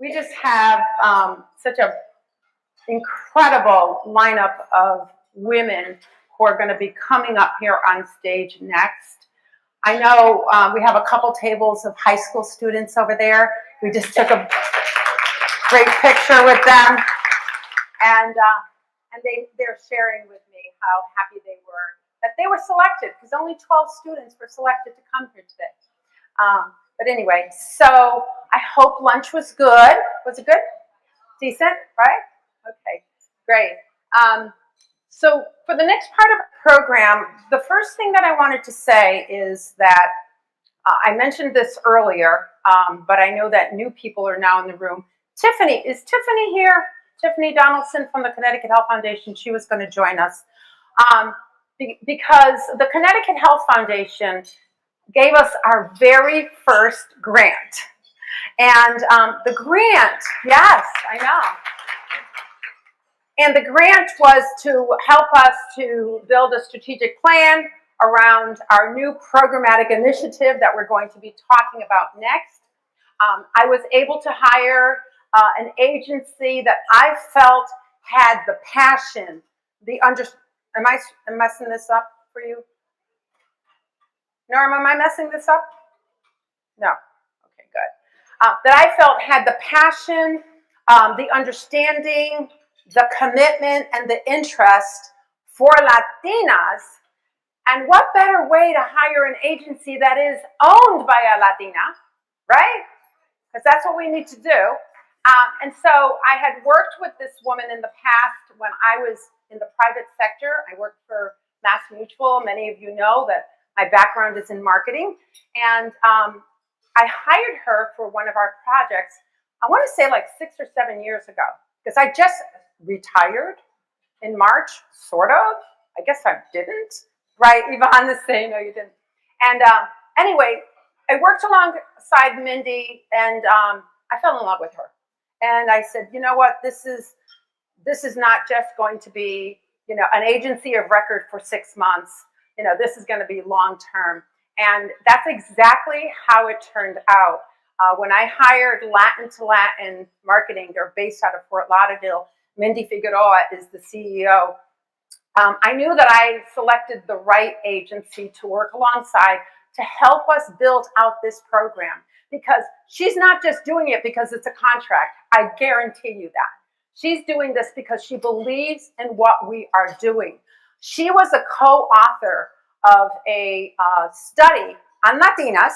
We just have such an incredible lineup of women who are going to be coming up here on stage next. I know we have a couple tables of high school students over there. We just took a great picture with them, and they're sharing with me how happy they were that they were selected, because only 12 students were selected to come here today. But anyway, so I hope lunch was good. Was it good? Decent, right? Okay, great. So for the next part of the program, the first thing that I wanted to say is that I mentioned this earlier, but I know that new people are now in the room. Tiffany, is Tiffany here? Tiffany Donaldson from the Connecticut Health Foundation. She was going to join us because the Connecticut Health Foundation gave us our very first grant. And the grant, yes, I know. And the grant was to help us to build a strategic plan around our new programmatic initiative that we're going to be talking about next. I was able to hire an agency that I felt had the passion, am I messing this up for you? Norm, am I messing this up? No. Okay, good. That I felt had the passion, the understanding, the commitment, and the interest for Latinas. And what better way to hire an agency that is owned by a Latina, right? Because that's what we need to do. And so I had worked with this woman in the past when I was in the private sector. I worked for Mass Mutual. Many of you know that my background is in marketing. And I hired her for one of our projects, I want to say like 6 or 7 years ago, because I just retired in March, sort of. I guess I didn't. Right, Yvonne is saying, no, you didn't. And anyway, I worked alongside Mindy, and I fell in love with her. And I said, you know what, this is not just going to be, an agency of record for 6 months. This is going to be long term. And that's exactly how it turned out. When I hired Latin to Latin marketing, they're based out of Fort Lauderdale. Mindy Figueroa is the CEO. I knew that I selected the right agency to work alongside to help us build out this program, because she's not just doing it because it's a contract. I guarantee you that. She's doing this because she believes in what we are doing. She was a co-author of a study on Latinas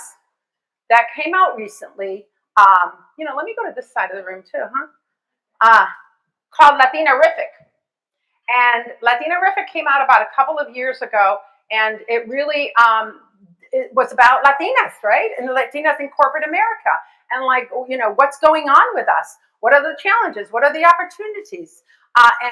that came out recently. Let me go to this side of the room too, called Latinarific. And Latinarific came out about a couple of years ago, and it really it was about Latinas, right? And Latinas in corporate America. And what's going on with us? What are the challenges? What are the opportunities?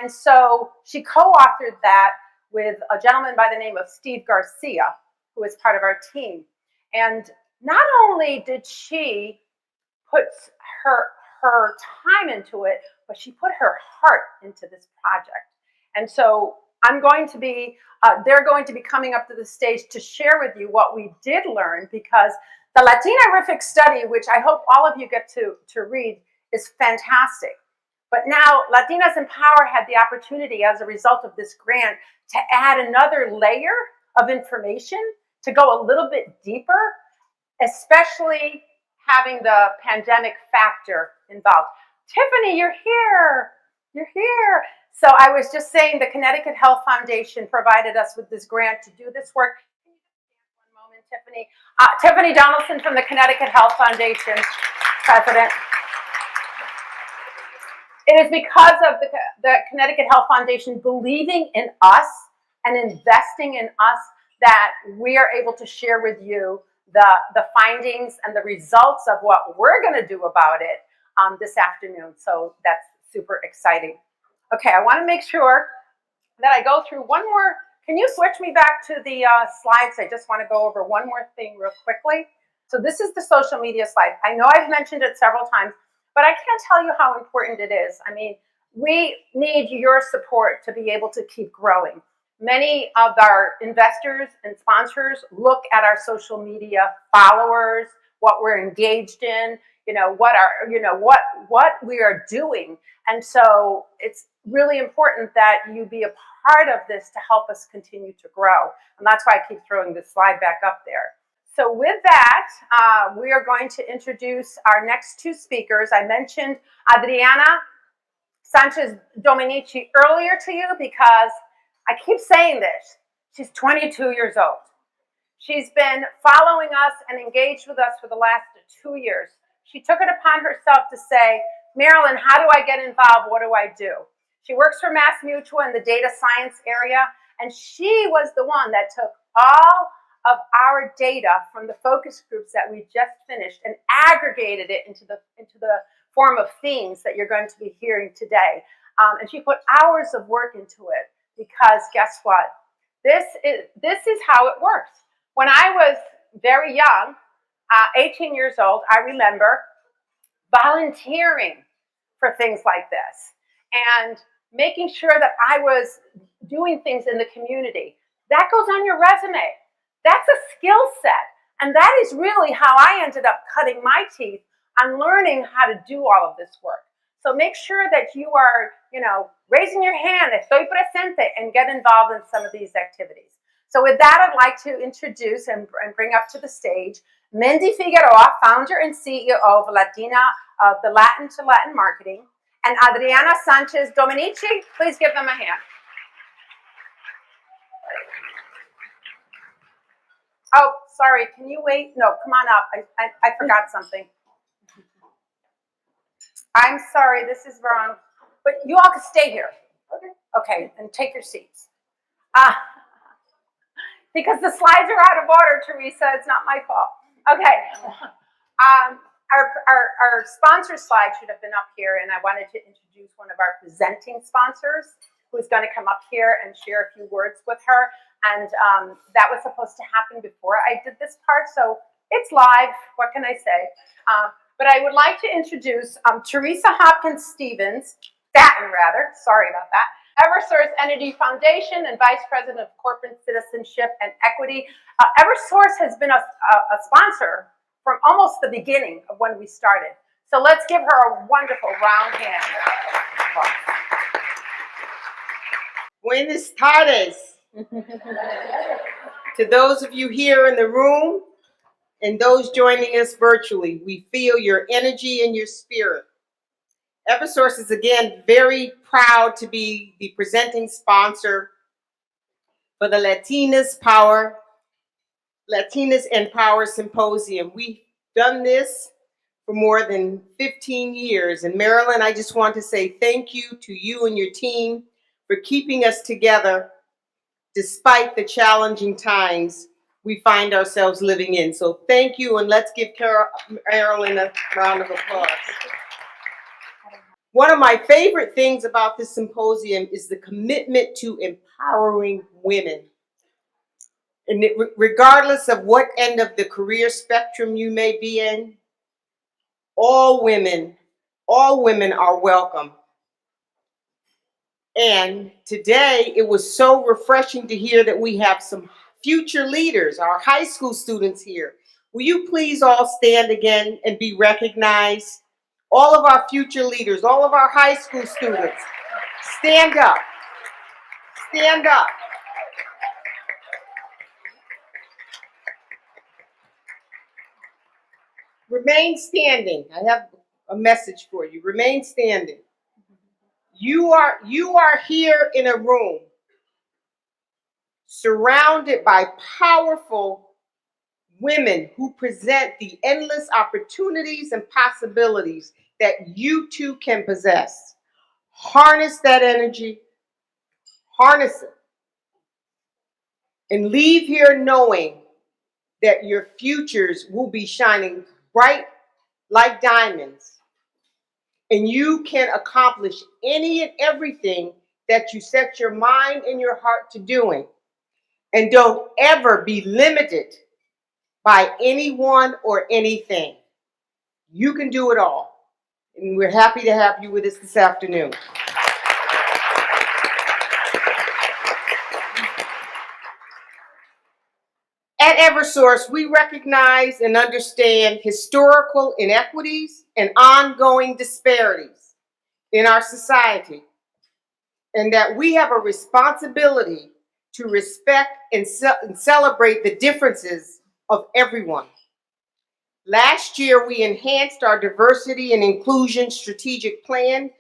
And so she co-authored that with a gentleman by the name of Steve Garcia, who is part of our team. And not only did she put her time into it, but she put her heart into this project. And so they're going to be coming up to the stage to share with you what we did learn, because the Latinarific study, which I hope all of you get to read, is fantastic. But now Latinas and Power had the opportunity, as a result of this grant, to add another layer of information to go a little bit deeper, especially having the pandemic factor involved. Tiffany, you're here. You're here. So I was just saying the Connecticut Health Foundation provided us with this grant to do this work. Can you just stand one moment, Tiffany? Tiffany Donaldson from the Connecticut Health Foundation, president. It is because of the Connecticut Health Foundation believing in us and investing in us that we are able to share with you the findings and the results of what we're going to do about it this afternoon. So that's super exciting. Okay, I want to make sure that I go through one more. Can you switch me back to the slides? I just want to go over one more thing real quickly. So this is the social media slide. I know I've mentioned it several times, but I can't tell you how important it is. I mean, we need your support to be able to keep growing. Many of our investors and sponsors look at our social media followers, what we're engaged in. what we are doing. And so it's really important that you be a part of this to help us continue to grow. And that's why I keep throwing this slide back up there. So with that, we are going to introduce our next two speakers. I mentioned Adriana Sanchez Dominici earlier to you because I keep saying this. She's 22 years old. She's been following us and engaged with us for the last 2 years. She took it upon herself to say, Marilyn, how do I get involved? What do I do? She works for MassMutual in the data science area, and she was the one that took all of our data from the focus groups that we just finished and aggregated it into the form of themes that you're going to be hearing today. And she put hours of work into it because guess what? This is how it works. When I was very young, 18 years old, I remember volunteering for things like this and making sure that I was doing things in the community. That goes on your resume. That's a skill set. And that is really how I ended up cutting my teeth on learning how to do all of this work. So make sure that you are, raising your hand, estoy presente, and get involved in some of these activities. So with that, I'd like to introduce and bring up to the stage Mindy Figueroa, founder and CEO of the Latin to Latin Marketing, and Adriana Sanchez Dominici. Please give them a hand. Oh, sorry, can you wait? No, come on up. I forgot something. I'm sorry, this is wrong. But you all can stay here. Okay, and take your seats. Because the slides are out of order, Teresa. It's not my fault. Okay. Our sponsor slide should have been up here, and I wanted to introduce one of our presenting sponsors who's going to come up here and share a few words with her. And that was supposed to happen before I did this part, so it's live. What can I say? But I would like to introduce Teresa Hopkins-Staton, sorry about that, Eversource Energy Foundation and Vice President of Corporate Citizenship and Equity. Eversource has been a sponsor from almost the beginning of when we started. So let's give her a wonderful round hand. Buenas tardes. To those of you here in the room and those joining us virtually, we feel your energy and your spirit. Eversource is again very proud to be the presenting sponsor for the Latinas and Power Symposium. We've done this for more than 15 years. And Marilyn, I just want to say thank you to you and your team for keeping us together despite the challenging times we find ourselves living in. So thank you, and let's give Marilyn a round of applause. One of my favorite things about this symposium is the commitment to empowering women. And regardless of what end of the career spectrum you may be in, all women are welcome. And today, it was so refreshing to hear that we have some future leaders, our high school students here. Will you please all stand again and be recognized? All of our future leaders, all of our high school students, stand up. Stand up. Remain standing. I have a message for you. Remain standing. You are here in a room surrounded by powerful women who present the endless opportunities and possibilities that you too can possess. Harness that energy, harness it, and leave here knowing that your futures will be shining bright like diamonds, and you can accomplish any and everything that you set your mind and your heart to doing. And don't ever be limited by anyone or anything. You can do it all. And we're happy to have you with us this afternoon. At Eversource, we recognize and understand historical inequities and ongoing disparities in our society, and that we have a responsibility to respect and celebrate the differences of everyone. Last year, we enhanced our diversity and inclusion strategic plan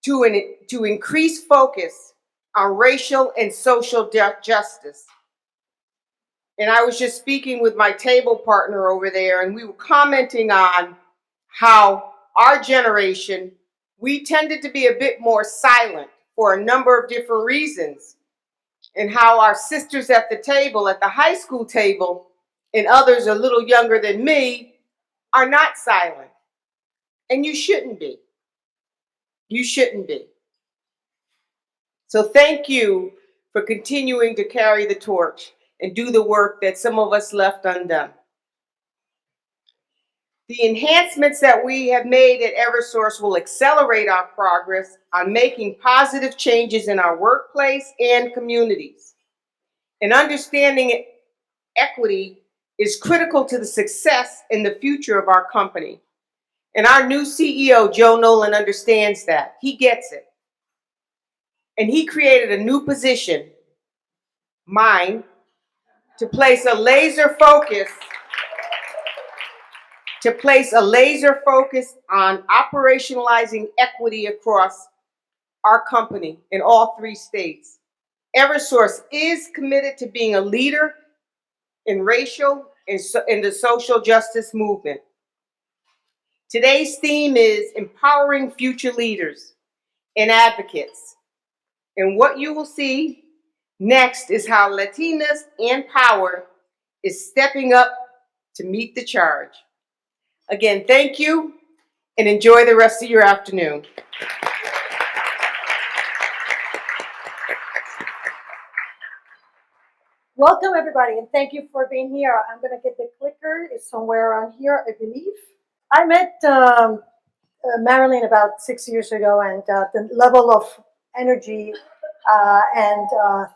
to increase focus on racial and social justice. And I was just speaking with my table partner over there, and we were commenting on how our generation, we tended to be a bit more silent for a number of different reasons, and how our sisters at the table, at the high school table, and others a little younger than me, are not silent. And you shouldn't be. You shouldn't be. So thank you for continuing to carry the torch and do the work that some of us left undone. The enhancements that we have made at Eversource will accelerate our progress on making positive changes in our workplace and communities. And understanding equity is critical to the success and the future of our company. And our new CEO, Joe Nolan, understands that. He gets it. And he created a new position, mine, to place a laser focus on operationalizing equity across our company in all 3 states. Eversource is committed to being a leader in racial and in the social justice movement. Today's theme is empowering future leaders and advocates. And what you will see next is how Latinas and Power is stepping up to meet the charge. Again, thank you, and enjoy the rest of your afternoon. Welcome, everybody, and thank you for being here. I'm going to get the clicker. It's somewhere around here, I believe. I met Marilyn about 6 years ago, and the level of energy and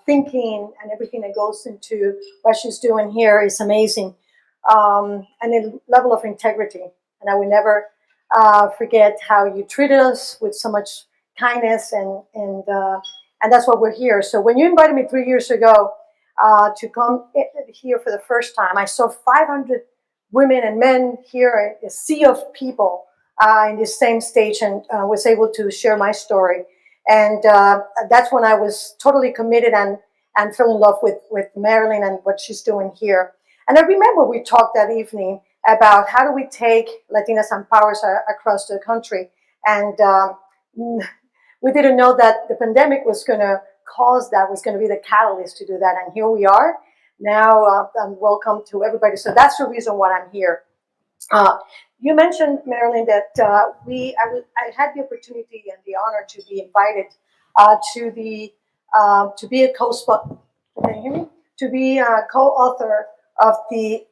thinking and everything that goes into what she's doing here is amazing. And the level of integrity. And I will never forget how you treated us with so much kindness, and that's what we're here. So when you invited me 3 years ago to come here for the first time, I saw 500 women and men here, a sea of people in this same stage, and was able to share my story. And that's when I was totally committed and fell in love with Marilyn and what she's doing here. And I remember we talked that evening about how do we take Latinas and Powers across the country. And we didn't know that the pandemic was going to cause that, was going to be the catalyst to do that. And here we are now, and welcome to everybody. So that's the reason why I'm here. You mentioned, Marilyn, that I had the opportunity and the honor to be invited to be a co-spot. Can you hear me? To be a co-author of the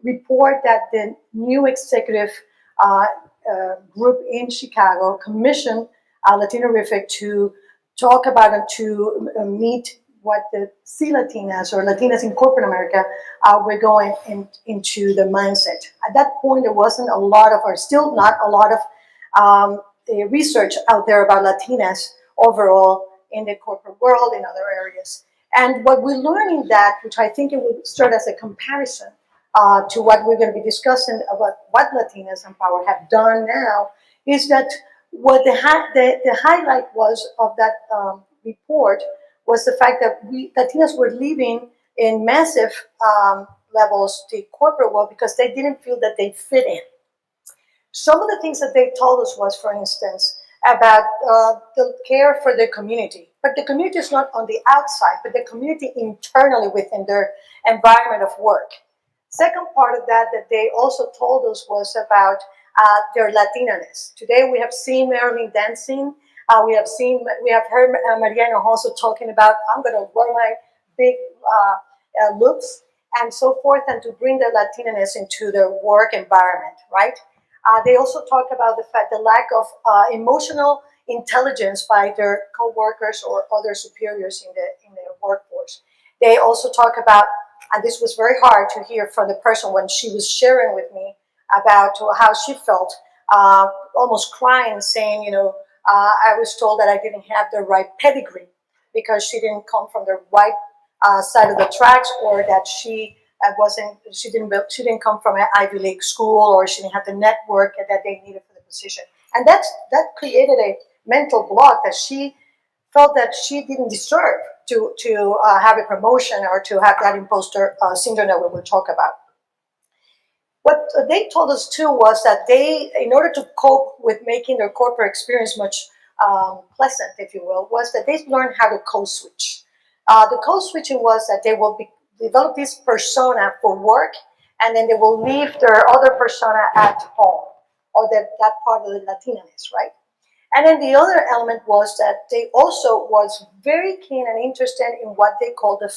report that the new executive group in Chicago commissioned Latinarific to talk about and to meet what the C-Latinas or Latinas in corporate America were going into the mindset. At that point, there wasn't a lot of, or still not a lot of research out there about Latinas overall in the corporate world, in other areas. And what we learned in that, which I think it will serve as a comparison to what we're going to be discussing about what Latinas and Power have done now, is that what the highlight was of that report was the fact that Latinas were leaving in massive levels the corporate world because they didn't feel that they fit in. Some of the things that they told us was, for instance, about the care for the community. But the community is not on the outside, but the community internally within their environment of work. Second part of that they also told us was about their Latinaness. Today we have seen Marilyn dancing. We have heard Mariano also talking about, I'm going to wear my big looks and so forth, and to bring the Latinaness into their work environment, right? They also talk about the lack of emotional intelligence by their co-workers or other superiors in the workforce. They also talk about, and this was very hard to hear from the person when she was sharing with me about how she felt, almost crying, saying, I was told that I didn't have the right pedigree because she didn't come from the right side of the tracks, or that she didn't come from an Ivy League school, or she didn't have the network that they needed for the position. And that created a mental block that she felt that she didn't deserve to have a promotion or to have that imposter syndrome that we will talk about. What they told us too was that they, in order to cope with making their corporate experience much pleasant, if you will, was that they learned how to code switch. The code switching was that they will develop this persona for work, and then they will leave their other persona at home, or that part of the Latinaness, right? And then the other element was that they also was very keen and interested in what they call the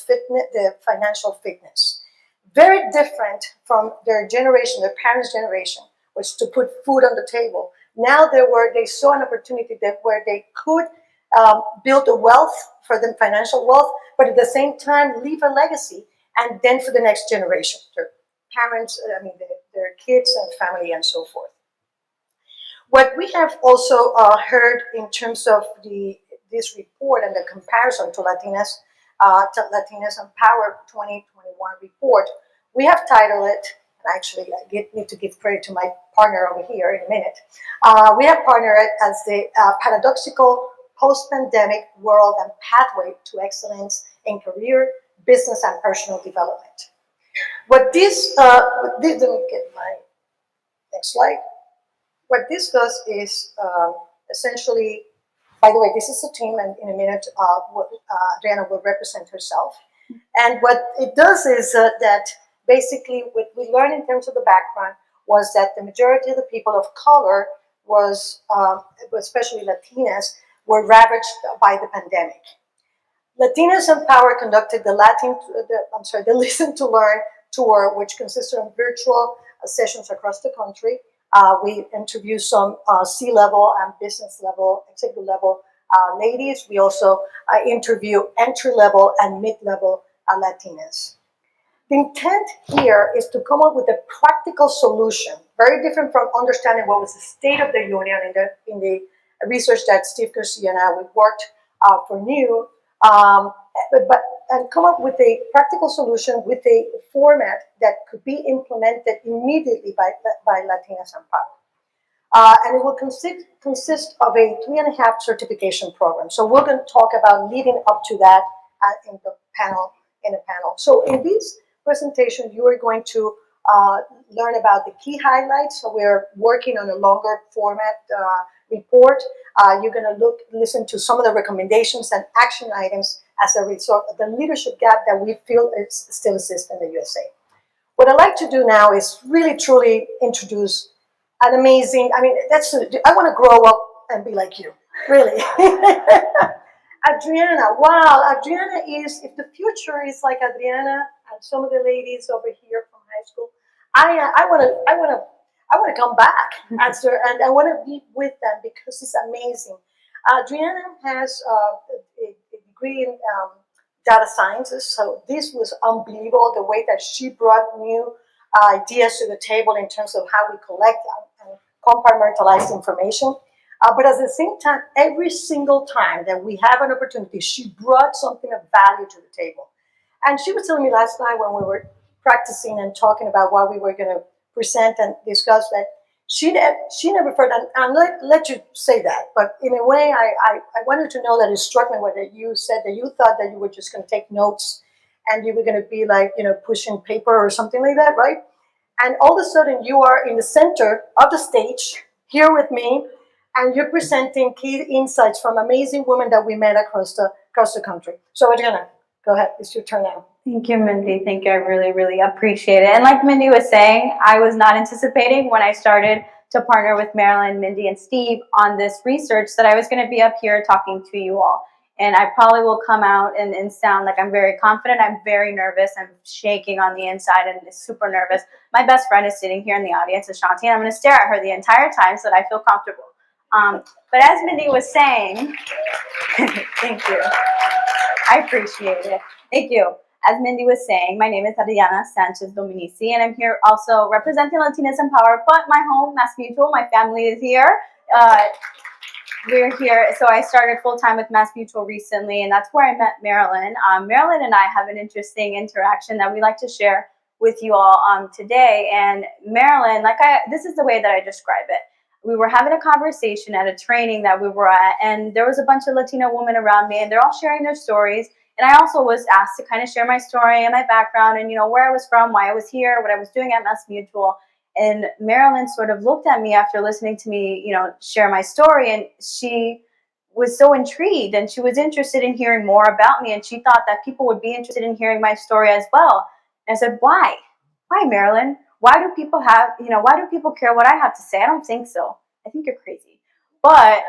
financial fitness. Very different from their generation, their parents' generation, was to put food on the table. Now they saw an opportunity where they could build a wealth for them, financial wealth, but at the same time leave a legacy, and then for the next generation, their parents, their kids and family and so forth. What we have also heard in terms of this report and the comparison to Latinas and Power 2021 report, we have titled it, and actually I need to give credit to my partner over here in a minute, we have partnered it as the Paradoxical Post-Pandemic World Pathway to Excellence in Career, Business and Personal Development. Let me get my next slide. What this does is essentially, by the way, this is a team, and in a minute, Adriana will represent herself. And what it does is that basically what we learned in terms of the background was that the majority of the people of color was, especially Latinas, were ravaged by the pandemic. Latinas and Power conducted the Listen to Learn tour, which consisted of virtual sessions across the country. We interviewed some C-level and business level, executive level ladies. We also interview entry-level and mid-level Latinas. The intent here is to come up with a practical solution, very different from understanding what was the state of the union in the research that Steve Garcia and I worked for new, and come up with a practical solution with a format that could be implemented immediately by Latinas and Power. And it will consist of a 3.5 certification program. So we're going to talk about leading up to that in the panel. So in this presentation, you are going to learn about the key highlights. So we're working on a longer format report. You're going to listen to some of the recommendations and action items as a result of the leadership gap that we feel still exists in the USA. What I'd like to do now is really truly introduce an amazing, I want to grow up and be like you, really. Adriana, wow, Adriana is, if the future is like Adriana and some of the ladies over here from high school, I want to come back and I want to be with them because it's amazing. Adriana has a degree in data sciences, so this was unbelievable, the way that she brought new ideas to the table in terms of how we collect and compartmentalize information. But at the same time, every single time that we have an opportunity, she brought something of value to the table. And she was telling me last night when we were practicing and talking about what we were going to present and discuss, that she never felt, and let you say that, but in a way, I wanted to know that it struck me what you said, that you thought that you were just going to take notes and you were going to be like, pushing paper or something like that, right? And all of a sudden, you are in the center of the stage here with me, and you're presenting key insights from amazing women that we met across the country. So Adriana, go ahead. It's your turn now. Thank you, Mindy. Thank you. I really, really appreciate it. And like Mindy was saying, I was not anticipating when I started to partner with Marilyn, Mindy, and Steve on this research that I was going to be up here talking to you all. And I probably will come out and sound like I'm very confident. I'm very nervous. I'm shaking on the inside and super nervous. My best friend is sitting here in the audience, Ashanti, and I'm going to stare at her the entire time so that I feel comfortable. But as Mindy was saying, thank you. I appreciate it. Thank you. As Mindy was saying, my name is Adriana Sanchez Dominici, and I'm here also representing Latinas and Power, but my home, Mass Mutual, my family is here. We're here. So I started full-time with Mass Mutual recently, and that's where I met Marilyn. Marilyn and I have an interesting interaction that we like to share with you all today. And Marilyn, this is the way that I describe it. We were having a conversation at a training that we were at, and there was a bunch of Latino women around me, and they're all sharing their stories. And I also was asked to kind of share my story and my background and, where I was from, why I was here, what I was doing at Mass Mutual. And Marilyn sort of looked at me after listening to me, share my story, and she was so intrigued, and she was interested in hearing more about me, and she thought that people would be interested in hearing my story as well. And I said, why? Why, Marilyn? Why do people why do people care what I have to say? I don't think so. I think you're crazy. But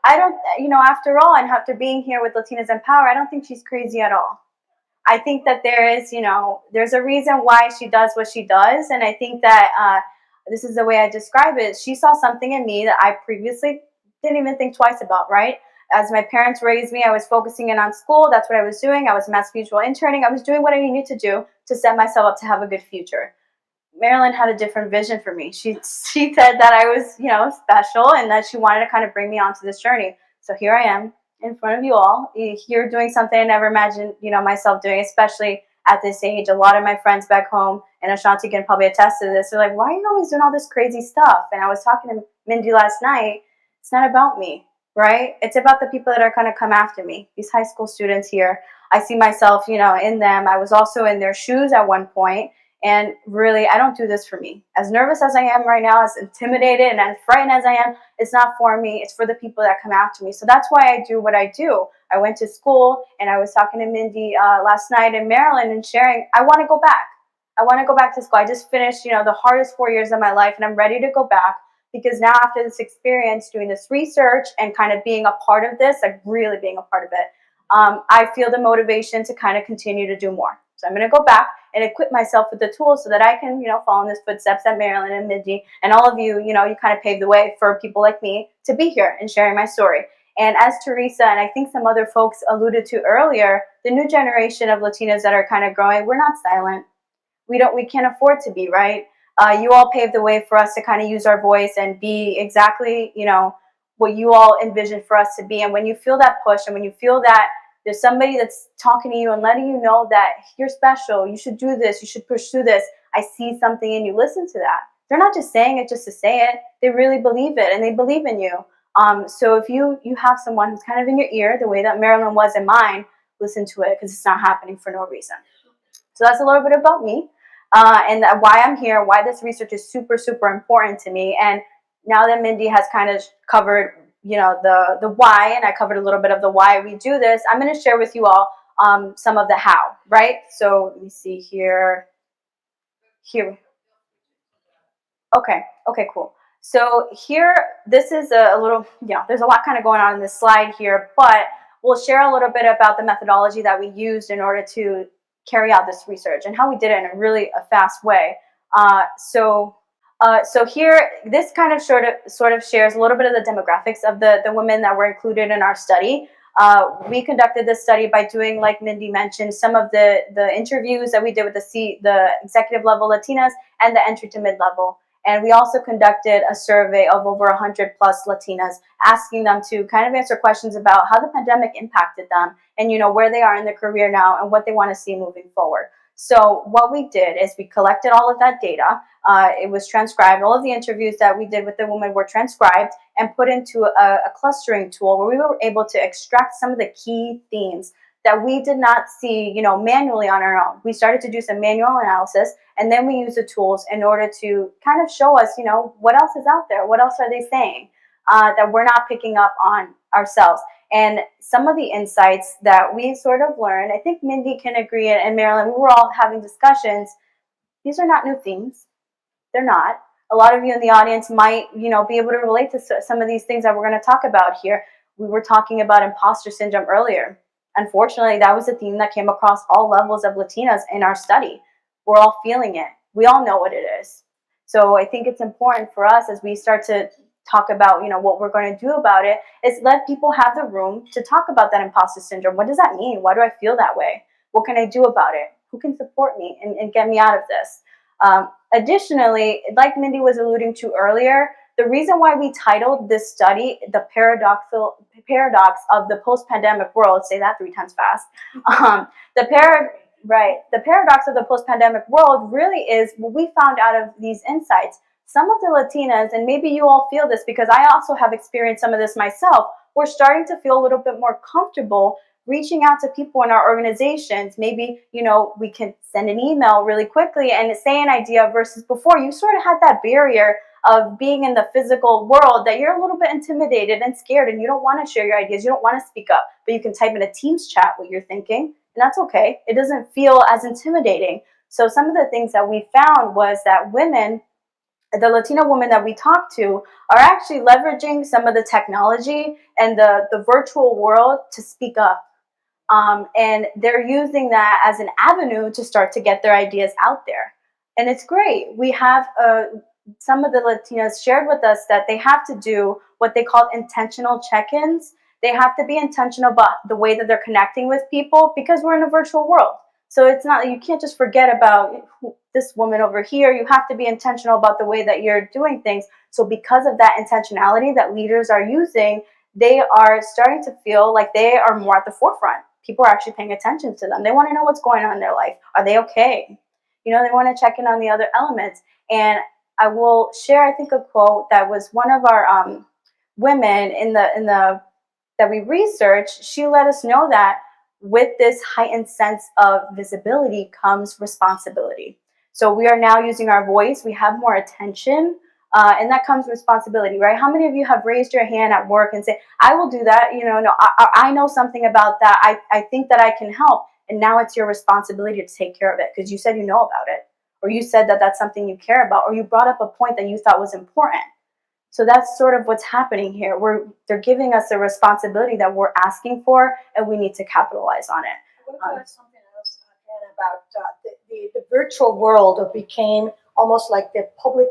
I don't, after all, and after being here with Latinas and Power, I don't think she's crazy at all. I think that there's a reason why she does what she does. And I think that this is the way I describe it. She saw something in me that I previously didn't even think twice about, right? As my parents raised me, I was focusing in on school. That's what I was doing. I was Mass Mutual interning. I was doing what I needed to do to set myself up to have a good future. Marilyn had a different vision for me. She said that I was, special, and that she wanted to kind of bring me onto this journey. So here I am in front of you all, here doing something I never imagined, myself doing, especially at this age. A lot of my friends back home, and Ashanti can probably attest to this, they're like, why are you always doing all this crazy stuff? And I was talking to Mindy last night. It's not about me, right? It's about the people that are going to come after me, these high school students here. I see myself, in them. I was also in their shoes at one point. And really, I don't do this for me. As nervous as I am right now, as intimidated and as frightened as I am, it's not for me. It's for the people that come after me. So that's why I do what I do. I went to school, and I was talking to Mindy last night in Maryland and sharing, I want to go back. I want to go back to school. I just finished, the hardest 4 years of my life, and I'm ready to go back, because now after this experience, doing this research and kind of being a part of this, like really being a part of it, I feel the motivation to kind of continue to do more. So I'm going to go back and equip myself with the tools so that I can, follow in the footsteps that Marilyn and Mindy and all of you, you kind of paved the way for people like me to be here and sharing my story. And as Teresa and I think some other folks alluded to earlier, the new generation of Latinas that are kind of growing, we're not silent. We can't afford to be, right? You all paved the way for us to kind of use our voice and be exactly, what you all envisioned for us to be. And when you feel that push, and when you feel that there's somebody that's talking to you and letting you know that you're special, you should do this, you should pursue this, I see something in you, listen to that. They're not just saying it just to say it. They really believe it, and they believe in you. So if you have someone who's kind of in your ear, the way that Marilyn was in mine, listen to it, because it's not happening for no reason. So that's a little bit about me, and why I'm here, why this research is super, super important to me. And now that Mindy has kind of covered the why, and I covered a little bit of the why we do this, I'm going to share with you all some of the how, right? So let me see here. Okay, cool. So here, this is a little, there's a lot kind of going on in this slide here, but we'll share a little bit about the methodology that we used in order to carry out this research and how we did it in a really fast way. So here, this kind of sort of shares a little bit of the demographics of the women that were included in our study. We conducted this study by doing, like Mindy mentioned, some of the interviews that we did with the executive level Latinas and the entry to mid-level. And we also conducted a survey of over 100 plus Latinas, asking them to kind of answer questions about how the pandemic impacted them and, where they are in their career now and what they want to see moving forward. So what we did is we collected all of that data. It was transcribed. All of the interviews that we did with the women were transcribed and put into a clustering tool where we were able to extract some of the key themes that we did not see, manually on our own. We started to do some manual analysis, and then we used the tools in order to kind of show us, what else is out there? What else are they saying that we're not picking up on ourselves? And some of the insights that we sort of learned, I think Mindy can agree, and Marilyn, we were all having discussions. These are not new themes. They're not. A lot of you in the audience might, be able to relate to some of these things that we're going to talk about here. We were talking about imposter syndrome earlier. Unfortunately, that was a theme that came across all levels of Latinas in our study. We're all feeling it. We all know what it is. So I think it's important for us as we start to talk about, what we're going to do about it, is let people have the room to talk about that imposter syndrome. What does that mean? Why do I feel that way? What can I do about it? Who can support me and get me out of this? Additionally, like Mindy was alluding to earlier, the reason why we titled this study The Paradox of the Post-Pandemic World, say that 3 times fast, the paradox of the post-pandemic world really is what we found out of these insights. Some of the Latinas, and maybe you all feel this because I also have experienced some of this myself, we're starting to feel a little bit more comfortable reaching out to people in our organizations. Maybe, we can send an email really quickly and say an idea versus before you sort of had that barrier of being in the physical world that you're a little bit intimidated and scared and you don't want to share your ideas. You don't want to speak up, but you can type in a Teams chat what you're thinking, and that's okay. It doesn't feel as intimidating. So some of the things that we found was that women, the Latina women that we talked to, are actually leveraging some of the technology and the virtual world to speak up. And they're using that as an avenue to start to get their ideas out there. And it's great. We have some of the Latinas shared with us that they have to do what they call intentional check-ins. They have to be intentional about the way that they're connecting with people because we're in a virtual world. So it's not, you can't just forget about this woman over here. You have to be intentional about the way that you're doing things. So because of that intentionality that leaders are using, they are starting to feel like they are more at the forefront. People are actually paying attention to them. They want to know what's going on in their life. Are they okay? They want to check in on the other elements. And I will share, I think, a quote that was one of our women in the that we researched. She let us know that with this heightened sense of visibility comes responsibility. So we are now using our voice. We have more attention. And that comes responsibility, right? How many of you have raised your hand at work and say, I will do that. No, I know something about that. I think that I can help. And now it's your responsibility to take care of it because you said you know about it, or you said that that's something you care about, or you brought up a point that you thought was important. So that's sort of what's happening here. They're giving us a responsibility that we're asking for, and we need to capitalize on it. I want to add something else again about the virtual world became almost like the public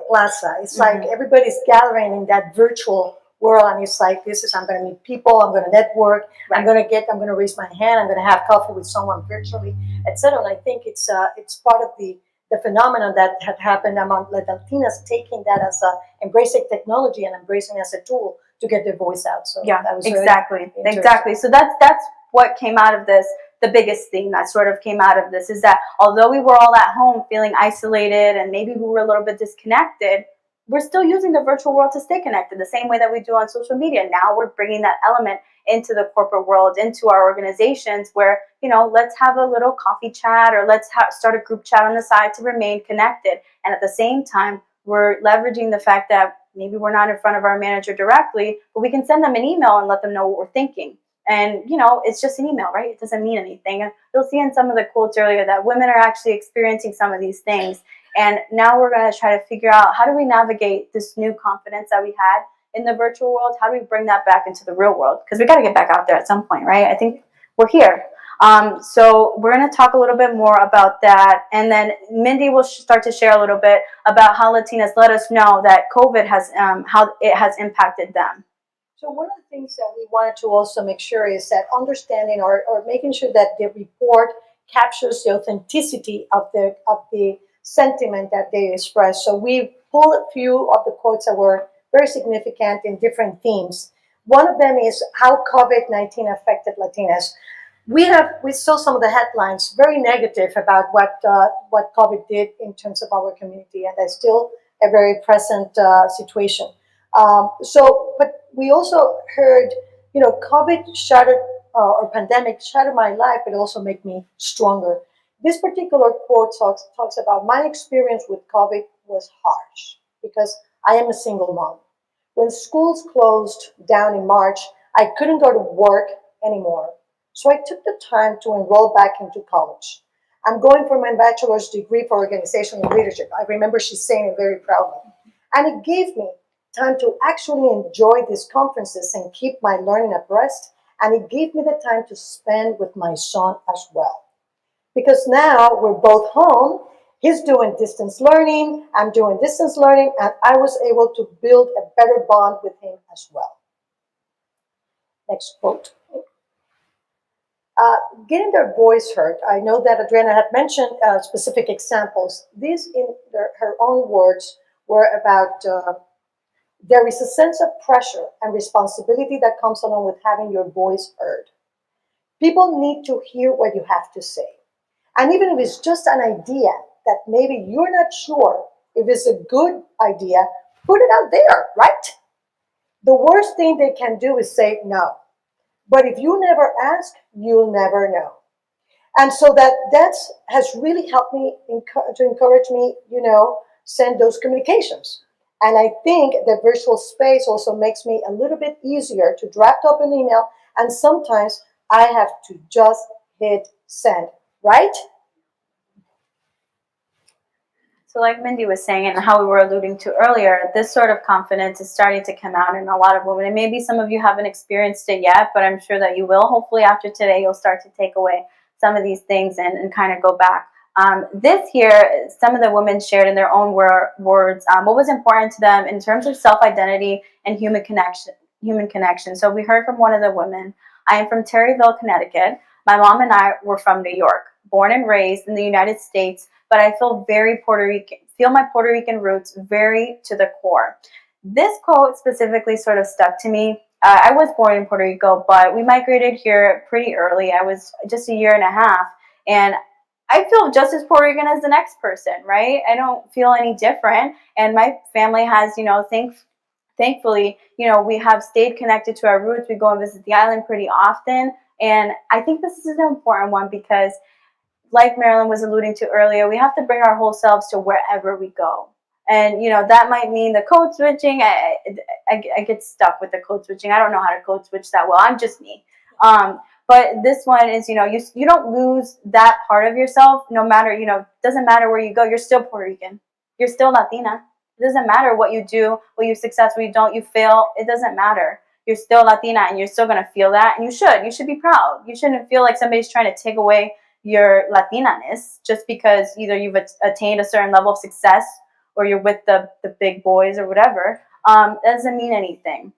plaza. It's like everybody's gathering in that virtual world, and it's like I'm going to meet people, I'm going to network, right. I'm going to raise my hand, I'm going to have coffee with someone virtually, etc. And I think it's part of the phenomenon that had happened among the Latinas, taking that as embracing technology and embracing it as a tool to get their voice out. So yeah, that was exactly. So that's what came out of this. The biggest thing that sort of came out of this is that although we were all at home feeling isolated and maybe we were a little bit disconnected, we're still using the virtual world to stay connected the same way that we do on social media. Now we're bringing that element into the corporate world, into our organizations where, let's have a little coffee chat or let's start a group chat on the side to remain connected. And at the same time, we're leveraging the fact that maybe we're not in front of our manager directly, but we can send them an email and let them know what we're thinking. And, it's just an email, right? It doesn't mean anything. You'll see in some of the quotes earlier that women are actually experiencing some of these things. And now we're going to try to figure out, how do we navigate this new confidence that we had in the virtual world? How do we bring that back into the real world? Because we got to get back out there at some point, right? I think we're here. So we're going to talk a little bit more about that. And then Mindy will start to share a little bit about how Latinas let us know that COVID has, how it has impacted them. So one of the things that we wanted to also make sure is that understanding or making sure that the report captures the authenticity of the sentiment that they express. So we pulled a few of the quotes that were very significant in different themes. One of them is how COVID-19 affected Latinas. We saw some of the headlines very negative about what COVID did in terms of our community, and that's still a very present situation. But we also heard, COVID shattered, or pandemic shattered my life, but also made me stronger. This particular quote talks about my experience with COVID was harsh because I am a single mom. When schools closed down in March, I couldn't go to work anymore. So I took the time to enroll back into college. I'm going for my bachelor's degree for organizational leadership. I remember she saying it very proudly. And it gave me time to actually enjoy these conferences and keep my learning abreast. And it gave me the time to spend with my son as well. Because now we're both home He's doing distance learning, I'm doing distance learning, and I was able to build a better bond with him as well. Next quote. Getting their voice heard. I know that Adriana had mentioned specific examples. These, in her own words, were about there is a sense of pressure and responsibility that comes along with having your voice heard. People need to hear what you have to say. And even if it's just an idea that maybe you're not sure if it's a good idea, put it out there, right? The worst thing they can do is say no. But if you never ask, you'll never know. And so that has really helped me to encourage me, send those communications. And I think the virtual space also makes me a little bit easier to draft up an email. And sometimes I have to just hit send, right? So like Mindy was saying and how we were alluding to earlier, this sort of confidence is starting to come out in a lot of women. And maybe some of you haven't experienced it yet, but I'm sure that you will. Hopefully after today, you'll start to take away some of these things and kind of go back. This here, some of the women shared in their own words what was important to them in terms of self-identity and human connection. So we heard from one of the women. I am from Terryville, Connecticut. My mom and I were from New York, born and raised in the United States, but I feel very Puerto Rican, feel my Puerto Rican roots very to the core. This quote specifically sort of stuck to me. I was born in Puerto Rico, but we migrated here pretty early. I was just a year and a half, and I feel just as Puerto Rican as the next person, right? I don't feel any different, and my family has, thankfully, we have stayed connected to our roots. We go and visit the island pretty often, and I think this is an important one because, like Marilyn was alluding to earlier, we have to bring our whole selves to wherever we go. And, that might mean the code switching. I get stuck with the code switching. I don't know how to code switch that well. I'm just me. But this one is, you don't lose that part of yourself no matter, doesn't matter where you go. You're still Puerto Rican. You're still Latina. It doesn't matter what you do, what you success, what you don't, you fail. It doesn't matter. You're still Latina and you're still going to feel that. And you should be proud. You shouldn't feel like somebody's trying to take away your Latina-ness just because either you've attained a certain level of success or you're with the big boys or whatever. That doesn't mean anything.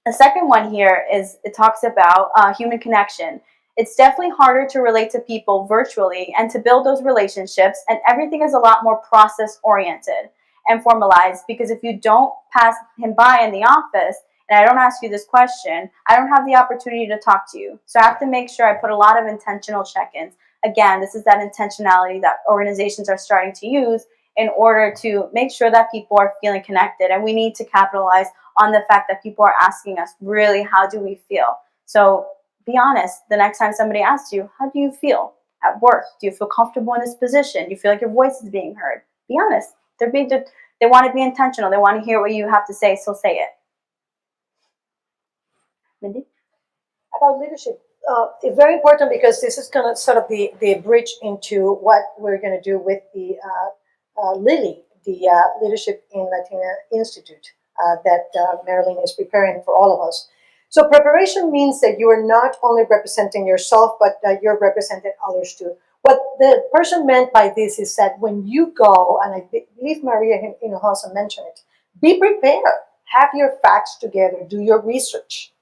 The second one here is it talks about human connection. It's definitely harder to relate to people virtually and to build those relationships, and everything is a lot more process-oriented and formalized because if you don't pass him by in the office and I don't ask you this question, I don't have the opportunity to talk to you. So I have to make sure I put a lot of intentional check-ins. Again, this is that intentionality that organizations are starting to use in order to make sure that people are feeling connected. And we need to capitalize on the fact that people are asking us, really, how do we feel? So be honest. The next time somebody asks you, how do you feel at work? Do you feel comfortable in this position? Do you feel like your voice is being heard? Be honest. They want to be intentional. They want to hear what you have to say, so say it. Mindy? About leadership. It's very important because this is going to sort of the bridge into what we're going to do with the Lily, the Leadership in Latina Institute that Marilyn is preparing for all of us. So preparation means that you are not only representing yourself, but that you're representing others too. What the person meant by this is that when you go, and I believe Maria Hinojosa mentioned it, be prepared, have your facts together, do your research.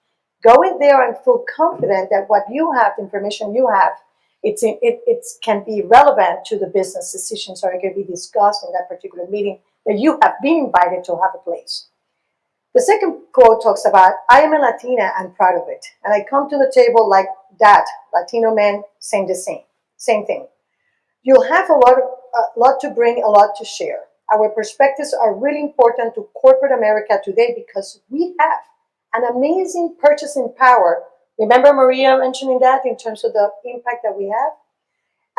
Go in there and feel confident that what you have, the information you have, it can be relevant to the business decisions or it can be discussed in that particular meeting that you have been invited to have a place. The second quote talks about, I am a Latina and proud of it. And I come to the table like that, Latino men, same thing. You'll have a lot to bring, a lot to share. Our perspectives are really important to corporate America today because we have an amazing purchasing power. Remember Maria mentioning that in terms of the impact that we have?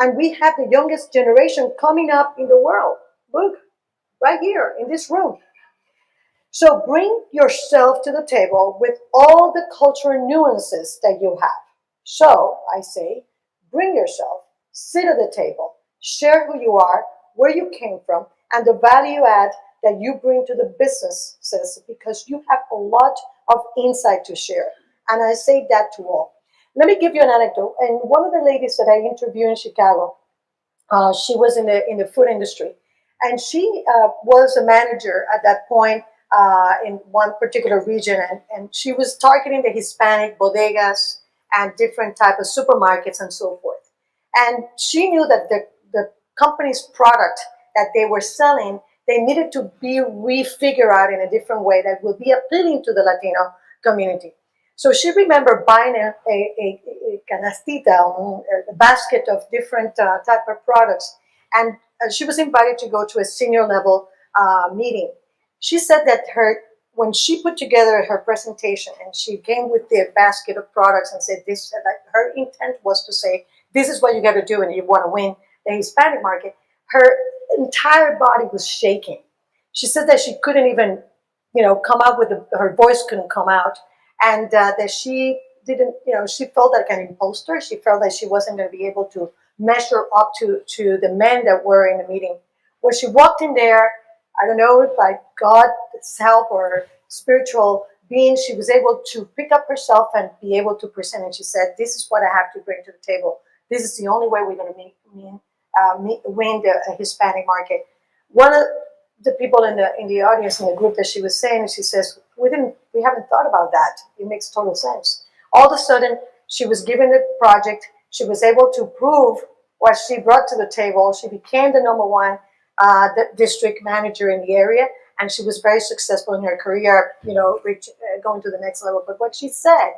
And we have the youngest generation coming up in the world. Look, right here in this room. So bring yourself to the table with all the cultural nuances that you have. So I say, bring yourself, sit at the table, share who you are, where you came from, and the value add that you bring to the businesses because you have a lot of insight to share. And I say that to all. Let me give you an anecdote. And one of the ladies that I interviewed in Chicago, She was in the food industry, and she was a manager at that point in one particular region, and she was targeting the Hispanic bodegas and different type of supermarkets and so forth. And she knew that the company's product that they were selling, they needed to be refigured out in a different way that would be appealing to the Latino community. So she remembered buying a canastita, a basket of different type of products, and she was invited to go to a senior level meeting. She said that when she put together her presentation and she came with the basket of products and said this, that her intent was to say, this is what you got to do and you want to win the Hispanic market. Her entire body was shaking. She said that she couldn't even, come out with her voice couldn't come out, and that she didn't, she felt like an imposter. She felt that she wasn't going to be able to measure up to the men that were in the meeting. When she walked in there, I don't know if by God's help or spiritual being, she was able to pick up herself and be able to present. And she said, this is what I have to bring to the table. This is the only way we're going to win the Hispanic market. One of the people in the audience in the group that she was saying, she says, we haven't thought about that. It makes total sense. All of a sudden, she was given the project. She was able to prove what she brought to the table. She became the number one district manager in the area, and she was very successful in her career, going to the next level. But what she said,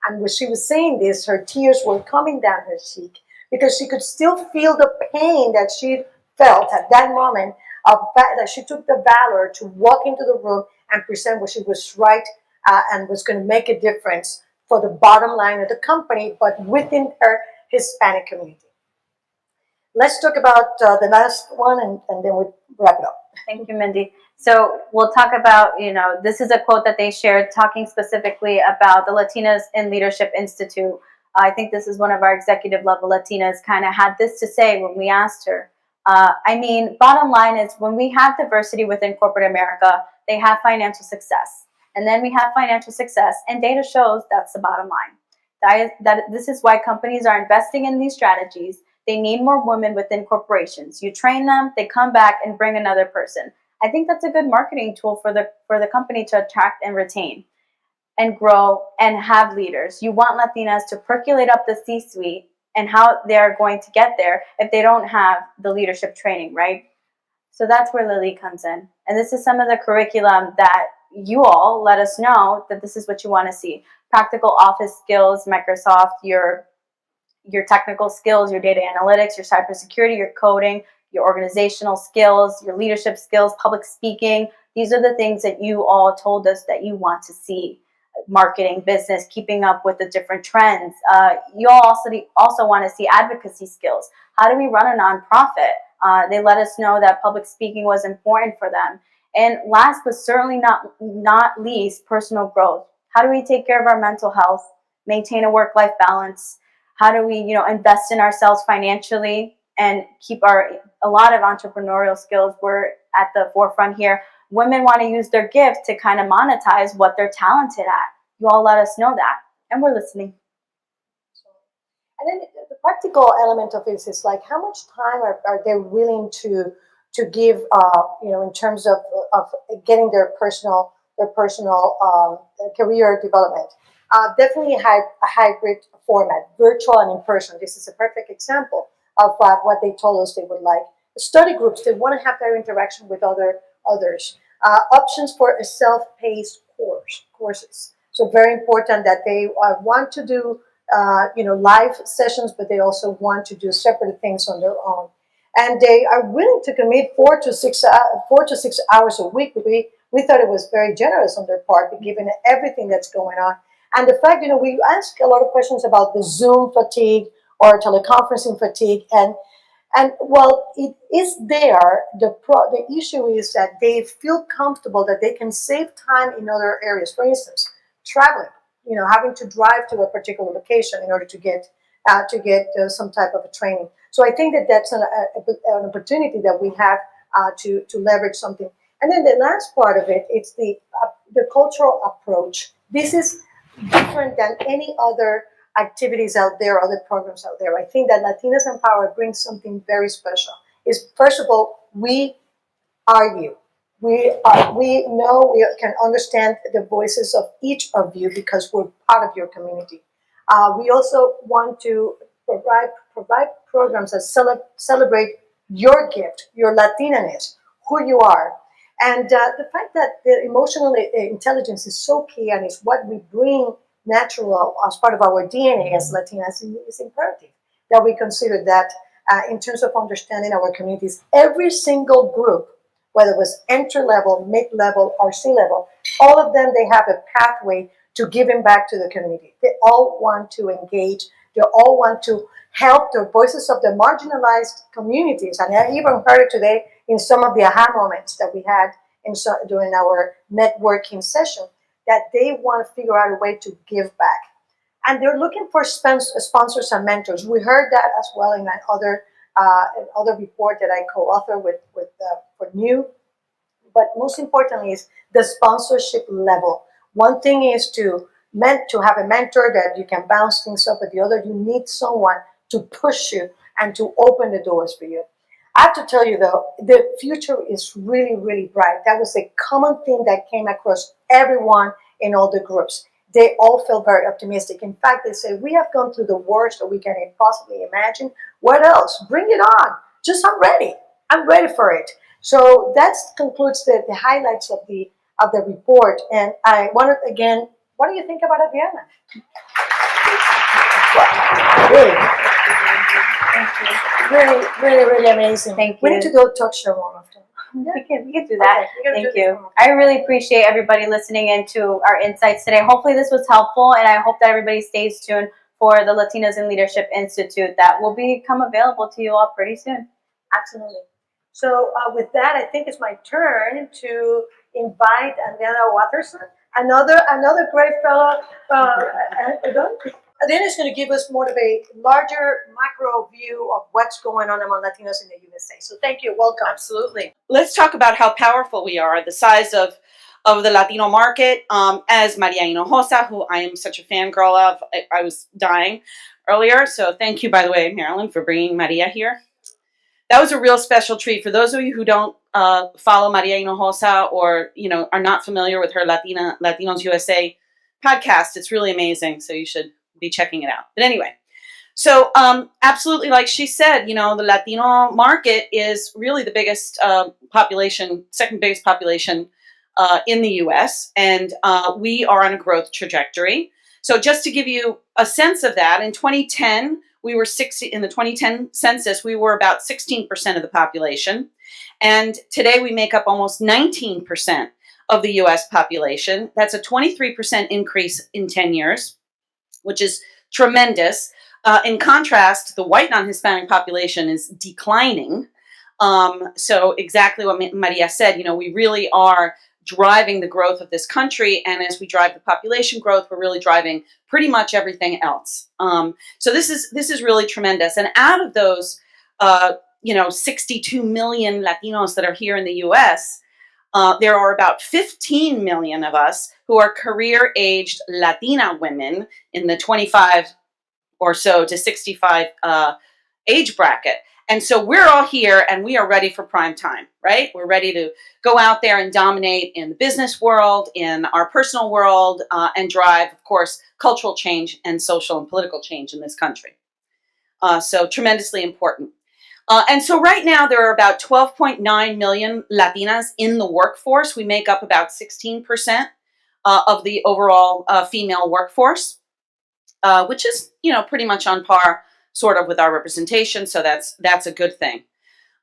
and when she was saying this, her tears were coming down her cheek because she could still feel the pain that she felt at that moment of that she took the valor to walk into the room and present what she was right and was going to make a difference for the bottom line of the company, but within her Hispanic community. Let's talk about the last one, and then we'll wrap it up. Thank you, Mindy. So we'll talk about, this is a quote that they shared talking specifically about the Latinas in Leadership Institute. I think this is one of our executive level Latinas kind of had this to say when we asked her. Bottom line is when we have diversity within corporate America, they have financial success. And then we have financial success, and data shows that's the bottom line. This is why companies are investing in these strategies. They need more women within corporations. You train them, they come back and bring another person. I think that's a good marketing tool for the company to attract and retain and grow and have leaders. You want Latinas to percolate up the C-suite, and how they're going to get there if they don't have the leadership training, right? So that's where Lily comes in. And this is some of the curriculum that you all let us know that this is what you want to see. Practical office skills, Microsoft, your technical skills, your data analytics, your cybersecurity, your coding, your organizational skills, your leadership skills, public speaking. These are the things that you all told us that you want to see. Marketing, business, keeping up with the different trends. You all also want to see advocacy skills. How do we run a nonprofit? They let us know that public speaking was important for them. And last but certainly not least, personal growth. How do we take care of our mental health, maintain a work-life balance? How do we, invest in ourselves financially and keep a lot of entrepreneurial skills? We're at the forefront here. Women want to use their gift to kind of monetize what they're talented at. You all let us know that, and we're listening. And then the practical element of it is like how much time are they willing to give, in terms of getting their personal career development. Definitely a hybrid format, virtual and in person. This is a perfect example of what they told us they would like. Study groups, they want to have their interaction with others. Options for a self-paced courses. So very important that they want to do live sessions, but they also want to do separate things on their own. And they are willing to commit 4 to 6 hours a week. We thought it was very generous on their part, given everything that's going on. And the fact, we ask a lot of questions about the Zoom fatigue or teleconferencing fatigue, and while it is there, the issue is that they feel comfortable that they can save time in other areas. For instance, traveling, having to drive to a particular location in order to get some type of a training. So I think that that's an opportunity that we have to leverage something. And then the last part of it, it's the cultural approach. This is different than any other activities out there, other programs out there. I think that Latinas and Power brings something very special. Is first of all, we are you. We know, we can understand the voices of each of you because we're part of your community. We also want to provide programs that celebrate your gift, your Latinaness, who you are. And the fact that the emotional intelligence is so key and is what we bring natural as part of our DNA as Latinas is imperative that we consider that in terms of understanding our communities. Every single group, whether it was entry-level, mid-level, or C-level, all of them, they have a pathway to giving back to the community. They all want to engage. They all want to help the voices of the marginalized communities. And I even heard it today in some of the aha moments that we had during our networking session, that they want to figure out a way to give back. And they're looking for sponsors and mentors. We heard that as well in another report that I co-author for New. But most importantly is the sponsorship level. One thing is to have a mentor that you can bounce things up, but the other, you need someone to push you and to open the doors for you. I have to tell you though, the future is really, really bright. That was a common theme that came across everyone in all the groups. They all felt very optimistic. In fact, they said, we have gone through the worst that we can possibly imagine. What else? Bring it on. I'm ready. I'm ready for it. So that concludes the highlights of the report. And I wanted, again, what do you think about Adriana? Really, really, really amazing. Thank you. We need to go talk show more often. We can do that. Okay, Thank you. I really appreciate everybody listening into our insights today. Hopefully this was helpful, and I hope that everybody stays tuned for the Latinas in Leadership Institute that will become available to you all pretty soon. Absolutely. So with that, I think it's my turn to invite Adriana Watterson, another great fellow. Adriana is going to give us more of a larger macro view of what's going on among Latinos in the USA. So thank you. Welcome. Absolutely. Let's talk about how powerful we are, the size of the Latino market. As Maria Hinojosa, who I am such a fangirl of, I was dying earlier. So thank you, by the way, Marilyn, for bringing Maria here. That was a real special treat. For those of you who don't follow Maria Hinojosa or are not familiar with her Latinos USA podcast, it's really amazing. So you should be checking it out. But anyway, so absolutely, like she said, the Latino market is really the biggest population, second biggest population in the U.S., and we are on a growth trajectory. So just to give you a sense of that, in 2010, we were in the 2010 census, we were about 16% of the population. And today we make up almost 19% of the U.S. population. That's a 23% increase in 10 years, which is tremendous. In contrast, the white non-Hispanic population is declining. So exactly what Maria said, we really are driving the growth of this country. And as we drive the population growth, we're really driving pretty much everything else. So this is really tremendous. And out of those, 62 million Latinos that are here in the U.S., there are about 15 million of us who are career-aged Latina women in the 25 or so to 65 age bracket. And so we're all here and we are ready for prime time, right? We're ready to go out there and dominate in the business world, in our personal world, and drive, of course, cultural change and social and political change in this country. So tremendously important. And so right now there are about 12.9 million Latinas in the workforce. We make up about 16% of the overall female workforce, which is, pretty much on par sort of with our representation. So that's a good thing.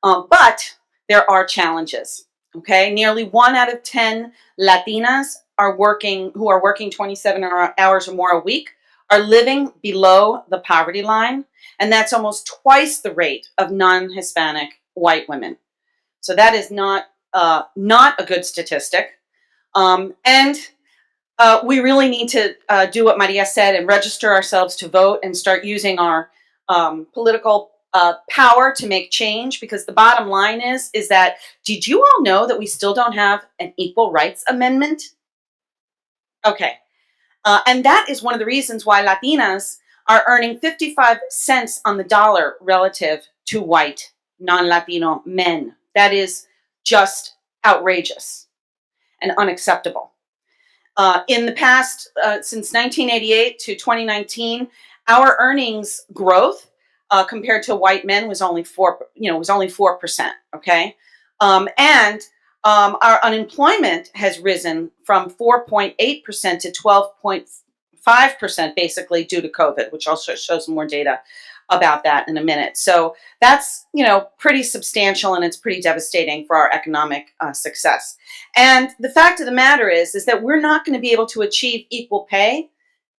But there are challenges. Okay. Nearly 1 out of 10 Latinas who are working 27 hours or more a week are living below the poverty line. And that's almost twice the rate of non-Hispanic white women. So that is not a good statistic. And we really need to do what Maria said and register ourselves to vote and start using our political power to make change, because the bottom line is that, did you all know that we still don't have an Equal Rights Amendment? Okay. And that is one of the reasons why Latinas are earning 55 cents on the dollar relative to white, non-Latino men. That is just outrageous and unacceptable. In the past, since 1988 to 2019, our earnings growth compared to white men was only 4%. Okay, and our unemployment has risen from 4.8% to 12.5%, basically due to COVID, which also shows more data about that in a minute. So that's, pretty substantial, and it's pretty devastating for our economic success. And the fact of the matter is that we're not going to be able to achieve equal pay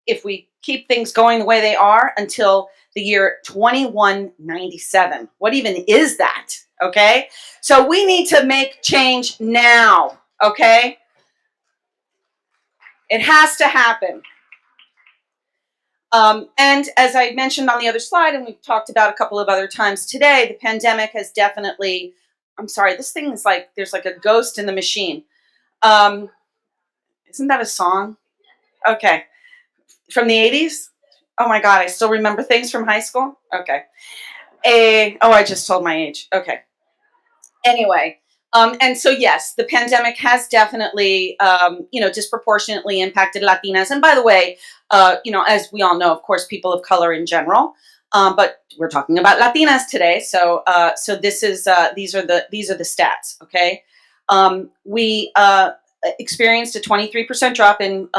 if we keep things going the way they are until the year 2197. What even is that? Okay. So we need to make change now. Okay. It has to happen. And as I mentioned on the other slide, and we've talked about a couple of other times today, the pandemic has definitely, I'm sorry, this thing is like, there's like a ghost in the machine. Isn't that a song? Okay. From the 80s? Oh my God, I still remember things from high school? Okay. I just told my age. Okay. Anyway, and so yes, the pandemic has definitely, disproportionately impacted Latinas. And by the way, as we all know, of course, people of color in general, but we're talking about Latinas today. So these are the stats. Okay, we experienced a 23% drop in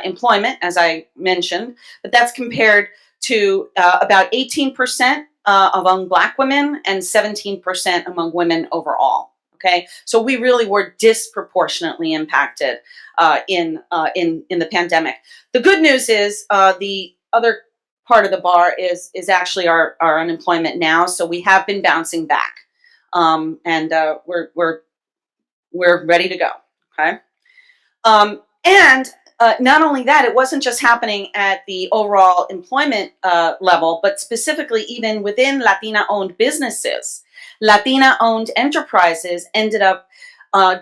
employment, as I mentioned, but that's compared to about 18% among Black women and 17% among women overall. Okay, so we really were disproportionately impacted in the pandemic. The good news is the other part of the bar is actually our unemployment now. So we have been bouncing back, and we're ready to go. Okay, and not only that, it wasn't just happening at the overall employment level, but specifically even within Latina-owned businesses. Latina-owned enterprises ended up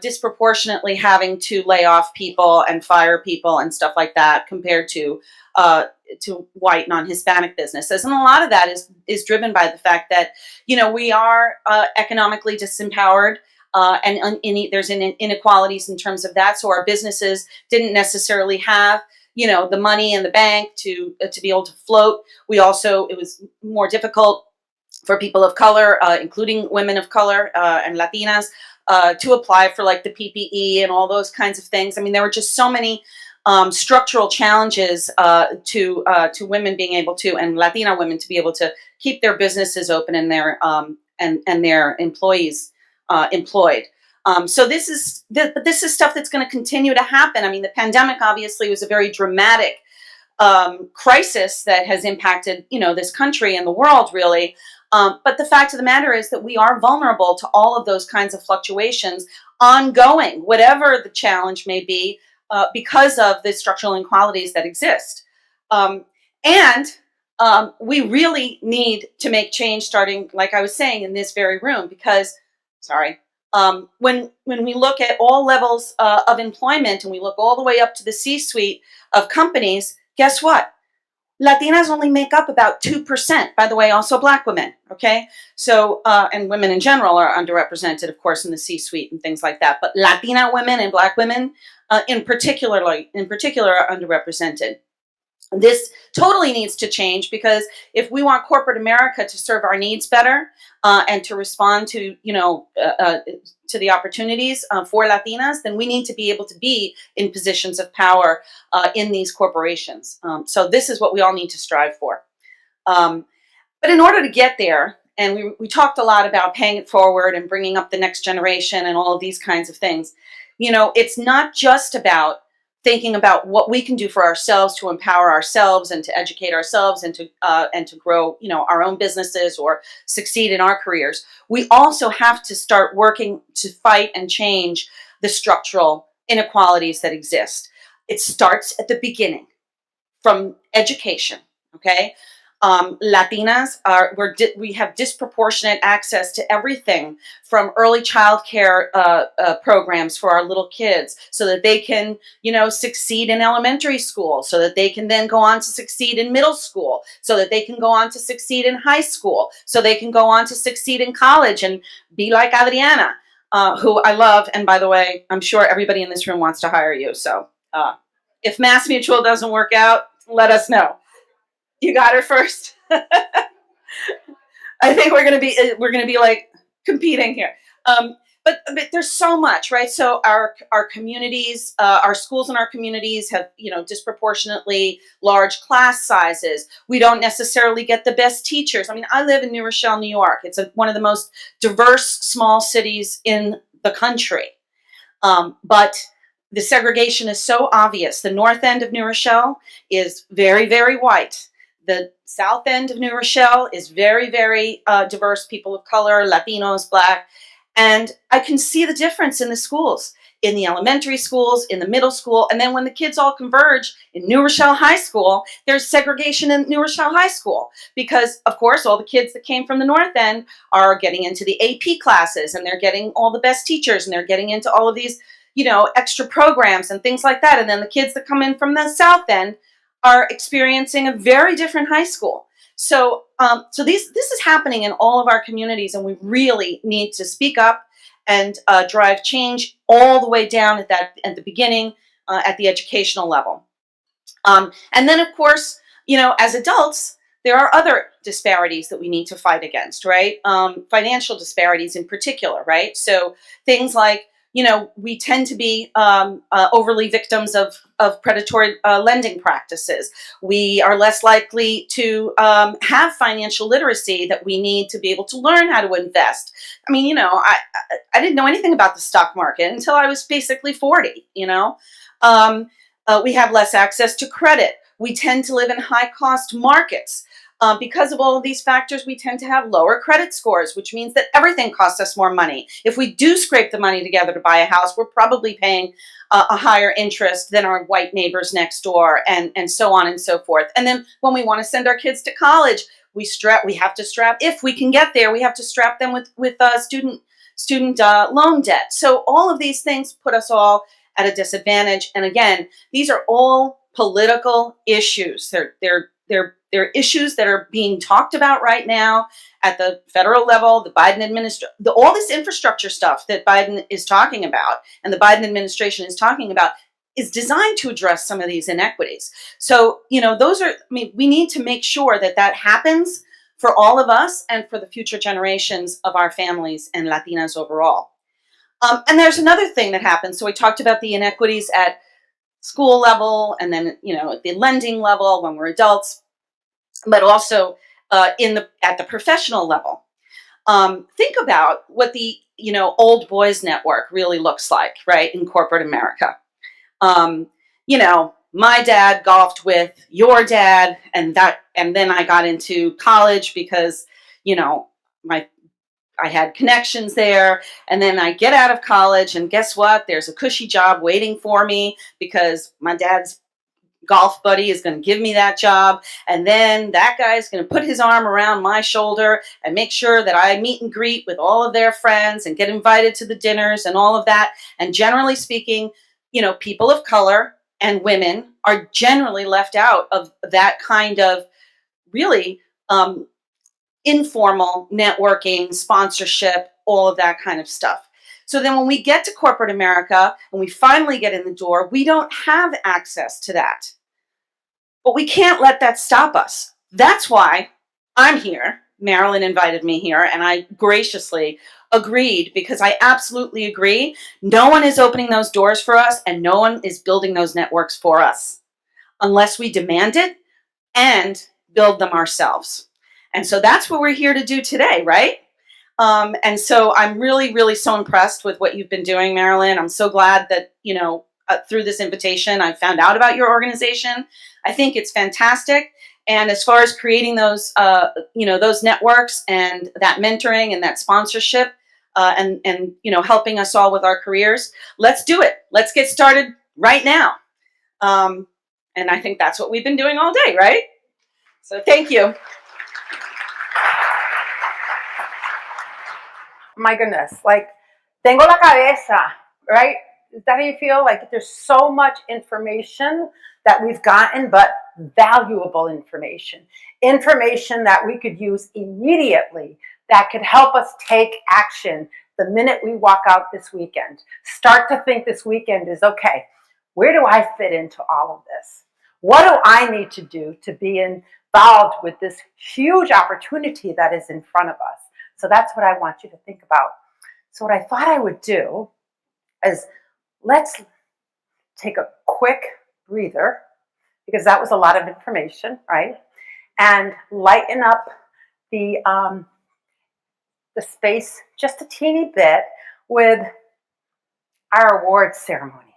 disproportionately having to lay off people and fire people and stuff like that compared to white non-Hispanic businesses. And a lot of that is driven by the fact that, we are economically disempowered. And there's inequalities in terms of that. So our businesses didn't necessarily have, the money in the bank to be able to float. It was more difficult for people of color, including women of color and Latinas, to apply for like the PPE and all those kinds of things. I mean, there were just so many structural challenges to women being able to, and Latina women to be able to keep their businesses open and their and their employees employed. So this is stuff that's going to continue to happen. I mean, the pandemic obviously was a very dramatic crisis that has impacted, this country and the world really. But the fact of the matter is that we are vulnerable to all of those kinds of fluctuations ongoing, whatever the challenge may be, because of the structural inequalities that exist. And we really need to make change starting, like I was saying, in this very room, because, when we look at all levels of employment and we look all the way up to the C-suite of companies, guess what? Latinas only make up about 2%, by the way, also Black women, okay? So, and women in general are underrepresented, of course, in the C-suite and things like that. But Latina women and Black women in particular are underrepresented. This totally needs to change, because if we want corporate America to serve our needs better and to respond to, to the opportunities for Latinas, then we need to be able to be in positions of power in these corporations. So this is what we all need to strive for. But in order to get there, and we talked a lot about paying it forward and bringing up the next generation and all of these kinds of things, it's not just about thinking about what we can do for ourselves to empower ourselves and to educate ourselves and to grow, our own businesses or succeed in our careers. We also have to start working to fight and change the structural inequalities that exist. It starts at the beginning, from education. Okay, Latinas we have disproportionate access to everything from early child care programs for our little kids so that they can, succeed in elementary school, so that they can then go on to succeed in middle school, so that they can go on to succeed in high school, so they can go on to succeed in college and be like Adriana, who I love. And by the way, I'm sure everybody in this room wants to hire you. So if Mass Mutual doesn't work out, let us know. You got her first. I think we're gonna be like competing here. But there's so much, right? So our communities, our schools and our communities have, disproportionately large class sizes. We don't necessarily get the best teachers. I mean, I live in New Rochelle, New York. It's one of the most diverse small cities in the country. But the segregation is so obvious. The north end of New Rochelle is very, very white. The south end of New Rochelle is very, very diverse, people of color, Latinos, Black. And I can see the difference in the schools, in the elementary schools, in the middle school. And then when the kids all converge in New Rochelle High School, there's segregation in New Rochelle High School. Because, of course, all the kids that came from the north end are getting into the AP classes, and they're getting all the best teachers, and they're getting into all of these, extra programs and things like that. And then the kids that come in from the south end are experiencing a very different high school. So this is happening in all of our communities, and we really need to speak up and drive change all the way down at the beginning, at the educational level. And then, of course, as adults, there are other disparities that we need to fight against, right? Financial disparities in particular, right? So things like, we tend to be overly victims of predatory lending practices. We are less likely to have financial literacy that we need to be able to learn how to invest. I mean, I didn't know anything about the stock market until I was basically 40, we have less access to credit. We tend to live in high-cost markets. Because of all of these factors, we tend to have lower credit scores, which means that everything costs us more money. If we do scrape the money together to buy a house, we're probably paying a higher interest than our white neighbors next door, and so on and so forth. And then when we want to send our kids to college, we have to strap, if we can get there, we have to strap them with student loan debt. So all of these things put us all at a disadvantage. And again, these are all political issues. They're issues that are being talked about right now at the federal level. The Biden administration, all this infrastructure stuff that Biden is talking about and the Biden administration is talking about is designed to address some of these inequities. So, we need to make sure that happens for all of us and for the future generations of our families and Latinas overall. And there's another thing that happens. So we talked about the inequities at school level and then, at the lending level when we're adults, but also at the professional level. Think about what the old boys network really looks like, right, in corporate America. My dad golfed with your dad, and then I got into college because I had connections there, and then I get out of college, and guess what? There's a cushy job waiting for me because my dad's golf buddy is going to give me that job, and then that guy is going to put his arm around my shoulder and make sure that I meet and greet with all of their friends and get invited to the dinners and all of that. And generally speaking, people of color and women are generally left out of that kind of really informal networking, sponsorship, all of that kind of stuff. So then when we get to corporate America and we finally get in the door, we don't have access to that. But we can't let that stop us. That's why I'm here. Marilyn invited me here, and I graciously agreed because I absolutely agree. No one is opening those doors for us, and no one is building those networks for us unless we demand it and build them ourselves. And so that's what we're here to do today, right? And so I'm really, really so impressed with what you've been doing, Marilyn. I'm so glad that, through this invitation, I found out about your organization. I think it's fantastic. And as far as creating those, those networks and that mentoring and that sponsorship and helping us all with our careers, let's do it. Let's get started right now. And I think that's what we've been doing all day, right? So thank you. My goodness, like, tengo la cabeza, right? Is that how you feel? Like, there's so much information that we've gotten, but valuable information. Information that we could use immediately, that could help us take action the minute we walk out this weekend. Start to think this weekend is, okay, where do I fit into all of this? What do I need to do to be involved with this huge opportunity that is in front of us? So that's what I want you to think about. So what I thought I would do is, let's take a quick breather, because that was a lot of information, right? And lighten up the space just a teeny bit with our awards ceremony.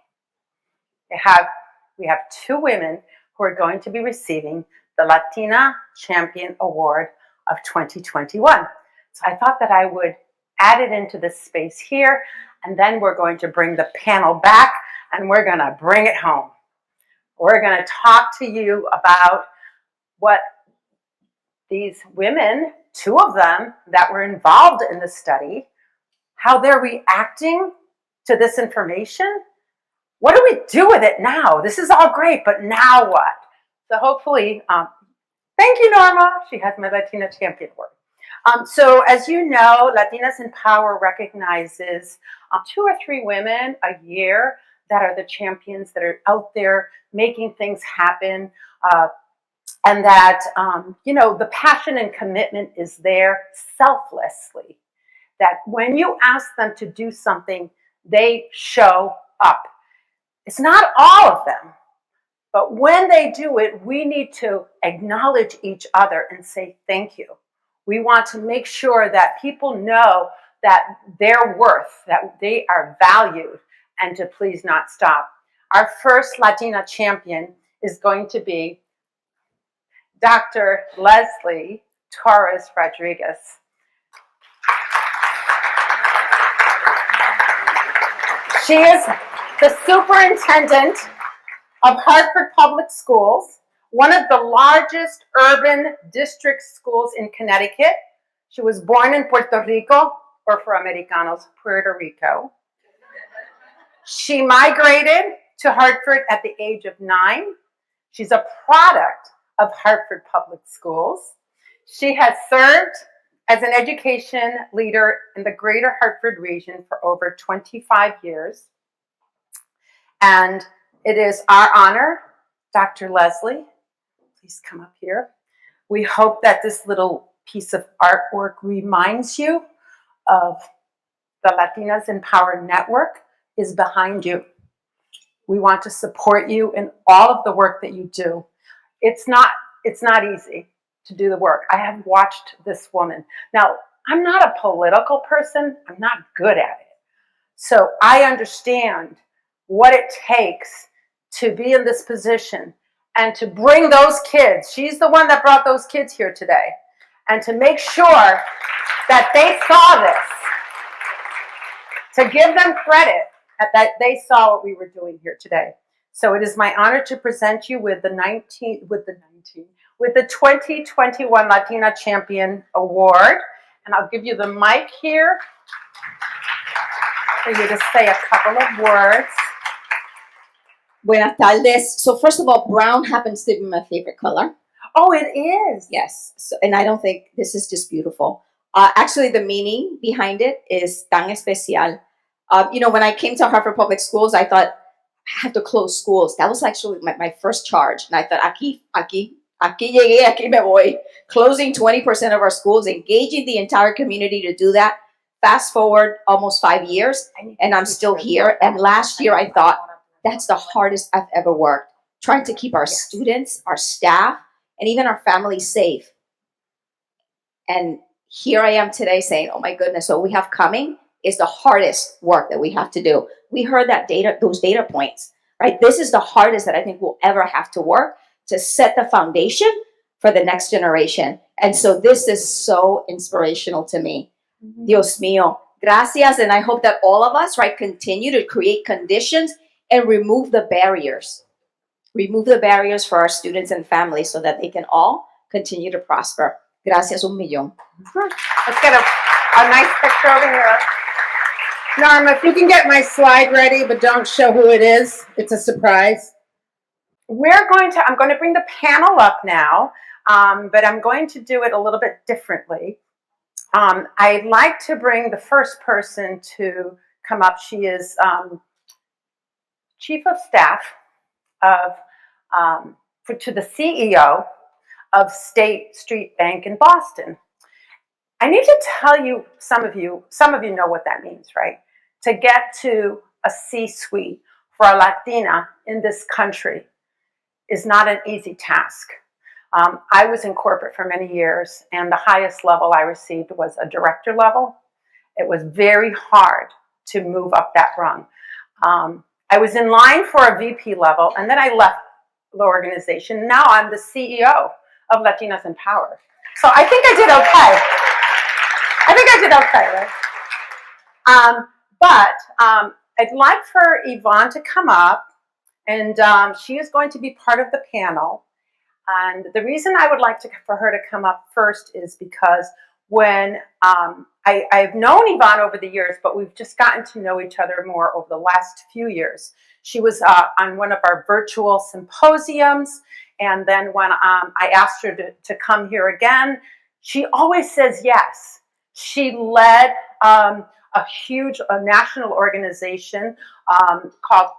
We have two women who are going to be receiving the Latina Champion Award of 2021. So I thought that I would add it into this space here, and then we're going to bring the panel back and we're going to bring it home. We're going to talk to you about what these women, two of them that were involved in the study, how they're reacting to this information. What do we do with it now? This is all great, but now what? So hopefully, thank you, Norma. She has my Latina Champion Award. So as you know, Latinas and Power recognizes 2 or 3 women a year that are the champions that are out there making things happen, and that, the passion and commitment is there selflessly. That when you ask them to do something, they show up. It's not all of them, but when they do it, we need to acknowledge each other and say thank you. We want to make sure that people know that they're worth, that they are valued, and to please not stop. Our first Latina champion is going to be Dr. Leslie Torres Rodriguez. She is the superintendent of Hartford Public Schools, one of the largest urban district schools in Connecticut. She was born in Puerto Rico, or for Americanos, Puerto Rico. She migrated to Hartford at the age of 9. She's a product of Hartford Public Schools. She has served as an education leader in the greater Hartford region for over 25 years. And it is our honor, Dr. Leslie, please come up here. We hope that this little piece of artwork reminds you of the Latinas and Power Network is behind you. We want to support you in all of the work that you do. It's not easy to do the work. I have watched this woman. Now, I'm not a political person. I'm not good at it. So I understand what it takes to be in this position and to bring those kids. She's the one that brought those kids here today. And to make sure that they saw this. To give them credit that they saw what we were doing here today. So it is my honor to present you with the 2021 Latina Champion Award. And I'll give you the mic here for you to say a couple of words. Buenas tardes. So first of all, brown happens to be my favorite color. Oh, it is. Yes. So, and I don't think this is just beautiful. Actually, the meaning behind it is tan especial. When I came to Hartford Public Schools, I thought I have to close schools. That was actually my first charge. And I thought, aquí llegué, aquí me voy. Closing 20% of our schools, engaging the entire community to do that. Fast forward almost 5 years, and I'm still here. And last year, I thought, that's the hardest I've ever worked. Trying to keep our students, our staff, and even our families safe. And here I am today saying, oh my goodness, what we have coming is the hardest work that we have to do. We heard that those data points, right? This is the hardest that I think we'll ever have to work to set the foundation for the next generation. And so this is so inspirational to me. Mm-hmm. Dios mío, gracias. And I hope that all of us, right, continue to create conditions and remove the barriers. Remove the barriers for our students and families so that they can all continue to prosper. Gracias un millón. Let's get a nice picture over here. Norma, if you can get my slide ready, but don't show who it is. It's a surprise. I'm going to bring the panel up now, but I'm going to do it a little bit differently. I'd like to bring the first person to come up. She is Chief of Staff to the CEO of State Street Bank in Boston. I need to tell you, some of you know what that means, right? To get to a C-suite for a Latina in this country is not an easy task. I was in corporate for many years, and the highest level I received was a director level. It was very hard to move up that rung. I was in line for a VP level, and then I left the organization. Now I'm the CEO of Latinas and Power. So I think I did okay. Right? But I'd like for Yvonne to come up, and she is going to be part of the panel. And the reason I would like for her to come up first is because when I've known Yvonne over the years, but we've just gotten to know each other more over the last few years. She was on one of our virtual symposiums, and then when I asked her to come here again, she always says yes. She led a huge national organization called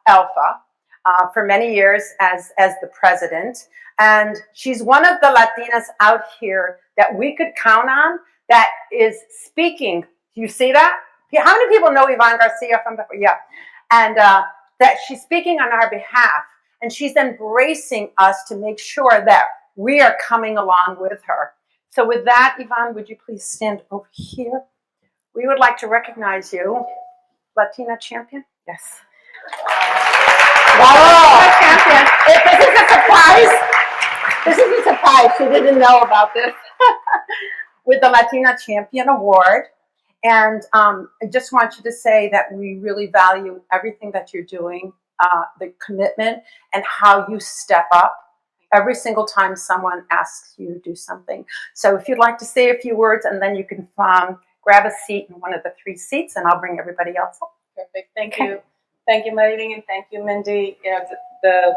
Alpha for many years as the president. And she's one of the Latinas out here that we could count on that is speaking. Do you see that? How many people know Yvonne Garcia from before? Yeah. And that she's speaking on our behalf. And she's embracing us to make sure that we are coming along with her. So with that, Yvonne, would you please stand over here? We would like to recognize you. Latina Champion? Yes. Wow. Champion. This is a surprise. This is a surprise. She didn't know about this. With the Latina Champion Award. And I just want you to say that we really value everything that you're doing, the commitment, and how you step up every single time someone asks you to do something. So if you'd like to say a few words, and then you can grab a seat in one of the 3 seats, and I'll bring everybody else up. Perfect. Thank you. Thank you, Maylene, and thank you, Mindy. You know, the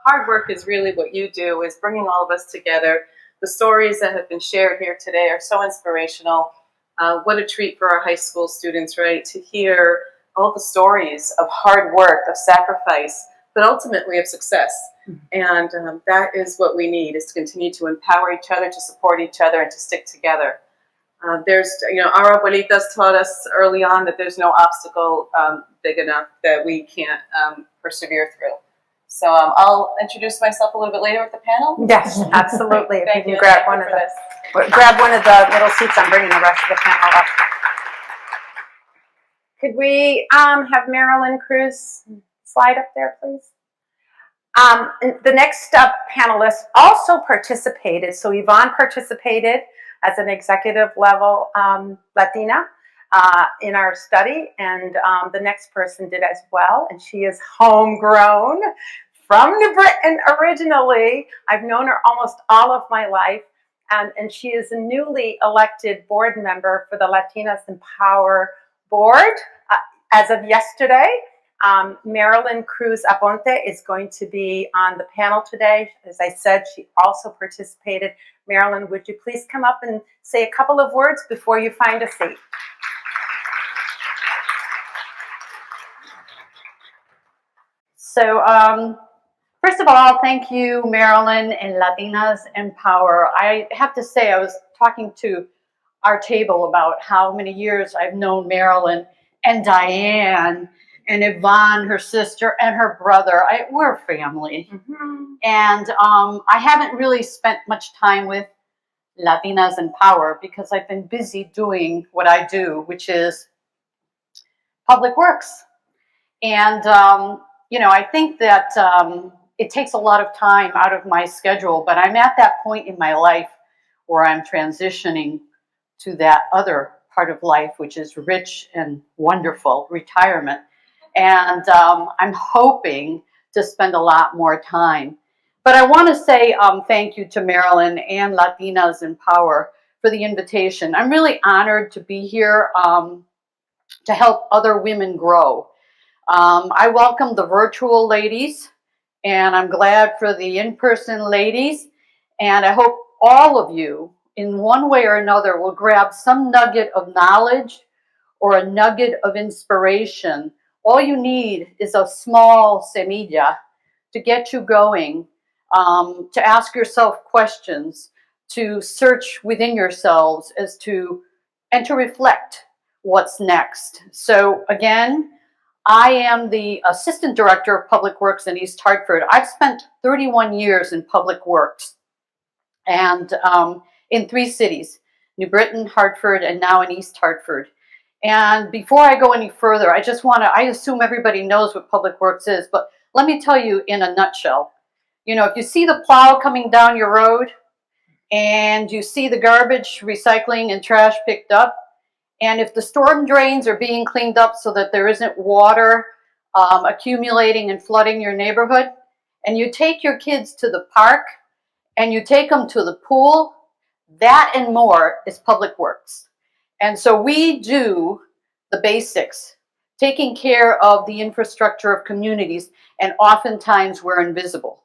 hard work is really what you do, is bringing all of us together. The stories that have been shared here today are so inspirational. What a treat for our high school students, right, to hear all the stories of hard work, of sacrifice, but ultimately of success. And that is what we need, is to continue to empower each other, to support each other, and to stick together. Our abuelitas taught us early on that there's no obstacle big enough that we can't persevere through. So I'll introduce myself a little bit later with the panel. Yes, absolutely. Thank you. Grab one of the little seats. I'm bringing the rest of the panel up. Could we have Marilyn Cruz slide up there, please? The next panelist also participated. So Yvonne participated as an executive level Latina in our study, and the next person did as well, and she is homegrown from New Britain originally. I've known her almost all of my life, and she is a newly elected board member for the Latinas and Power board as of yesterday. Marilyn Cruz Aponte is going to be on the panel today. As I said, she also participated. Marilyn, would you please come up and say a couple of words before you find a seat? So, first of all, thank you, Marilyn and Latinas and Power. I have to say, I was talking to our table about how many years I've known Marilyn and Diane and Yvonne, her sister, and her brother. We're family. Mm-hmm. And I haven't really spent much time with Latinas and Power because I've been busy doing what I do, which is public works. And, I think that it takes a lot of time out of my schedule, but I'm at that point in my life where I'm transitioning to that other part of life, which is rich and wonderful, retirement. And I'm hoping to spend a lot more time But I want to say thank you to Marilyn and Latinas in Power for the invitation. I'm really honored to be here to help other women grow. I welcome the virtual ladies, and I'm glad for the in-person ladies. And I hope all of you, in one way or another, will grab some nugget of knowledge or a nugget of inspiration. All you need is a small semilla to get you going, to ask yourself questions, to search within yourselves as to, and to reflect what's next. So again, I am the Assistant Director of Public Works in East Hartford. I've spent 31 years in public works and in 3 cities, New Britain, Hartford, and now in East Hartford. And before I go any further, I just want to, I assume everybody knows what public works is, but let me tell you in a nutshell. You know, if you see the plow coming down your road and you see the garbage, recycling, and trash picked up, and if the storm drains are being cleaned up so that there isn't water accumulating and flooding your neighborhood, and you take your kids to the park and you take them to the pool, that and more is public works. And so we do the basics, taking care of the infrastructure of communities, and oftentimes we're invisible.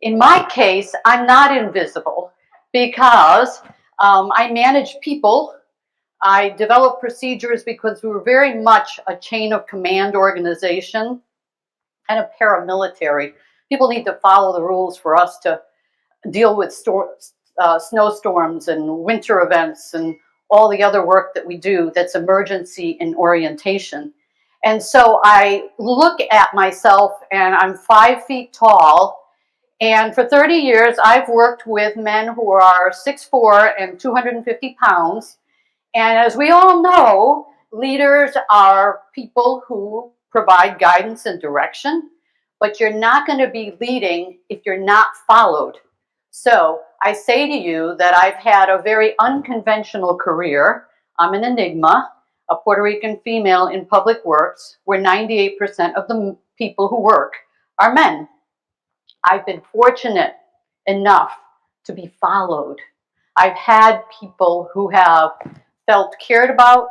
In my case, I'm not invisible because I manage people. I developed procedures because we were very much a chain of command organization and a paramilitary. People need to follow the rules for us to deal with snowstorms and winter events and all the other work that we do that's emergency in orientation. And so I look at myself, and I'm 5 feet tall. And for 30 years, I've worked with men who are 6'4" and 250 pounds. And as we all know, leaders are people who provide guidance and direction, but you're not going to be leading if you're not followed. So I say to you that I've had a very unconventional career. I'm an enigma, a Puerto Rican female in public works, where 98% of the people who work are men. I've been fortunate enough to be followed. I've had people who have felt cared about,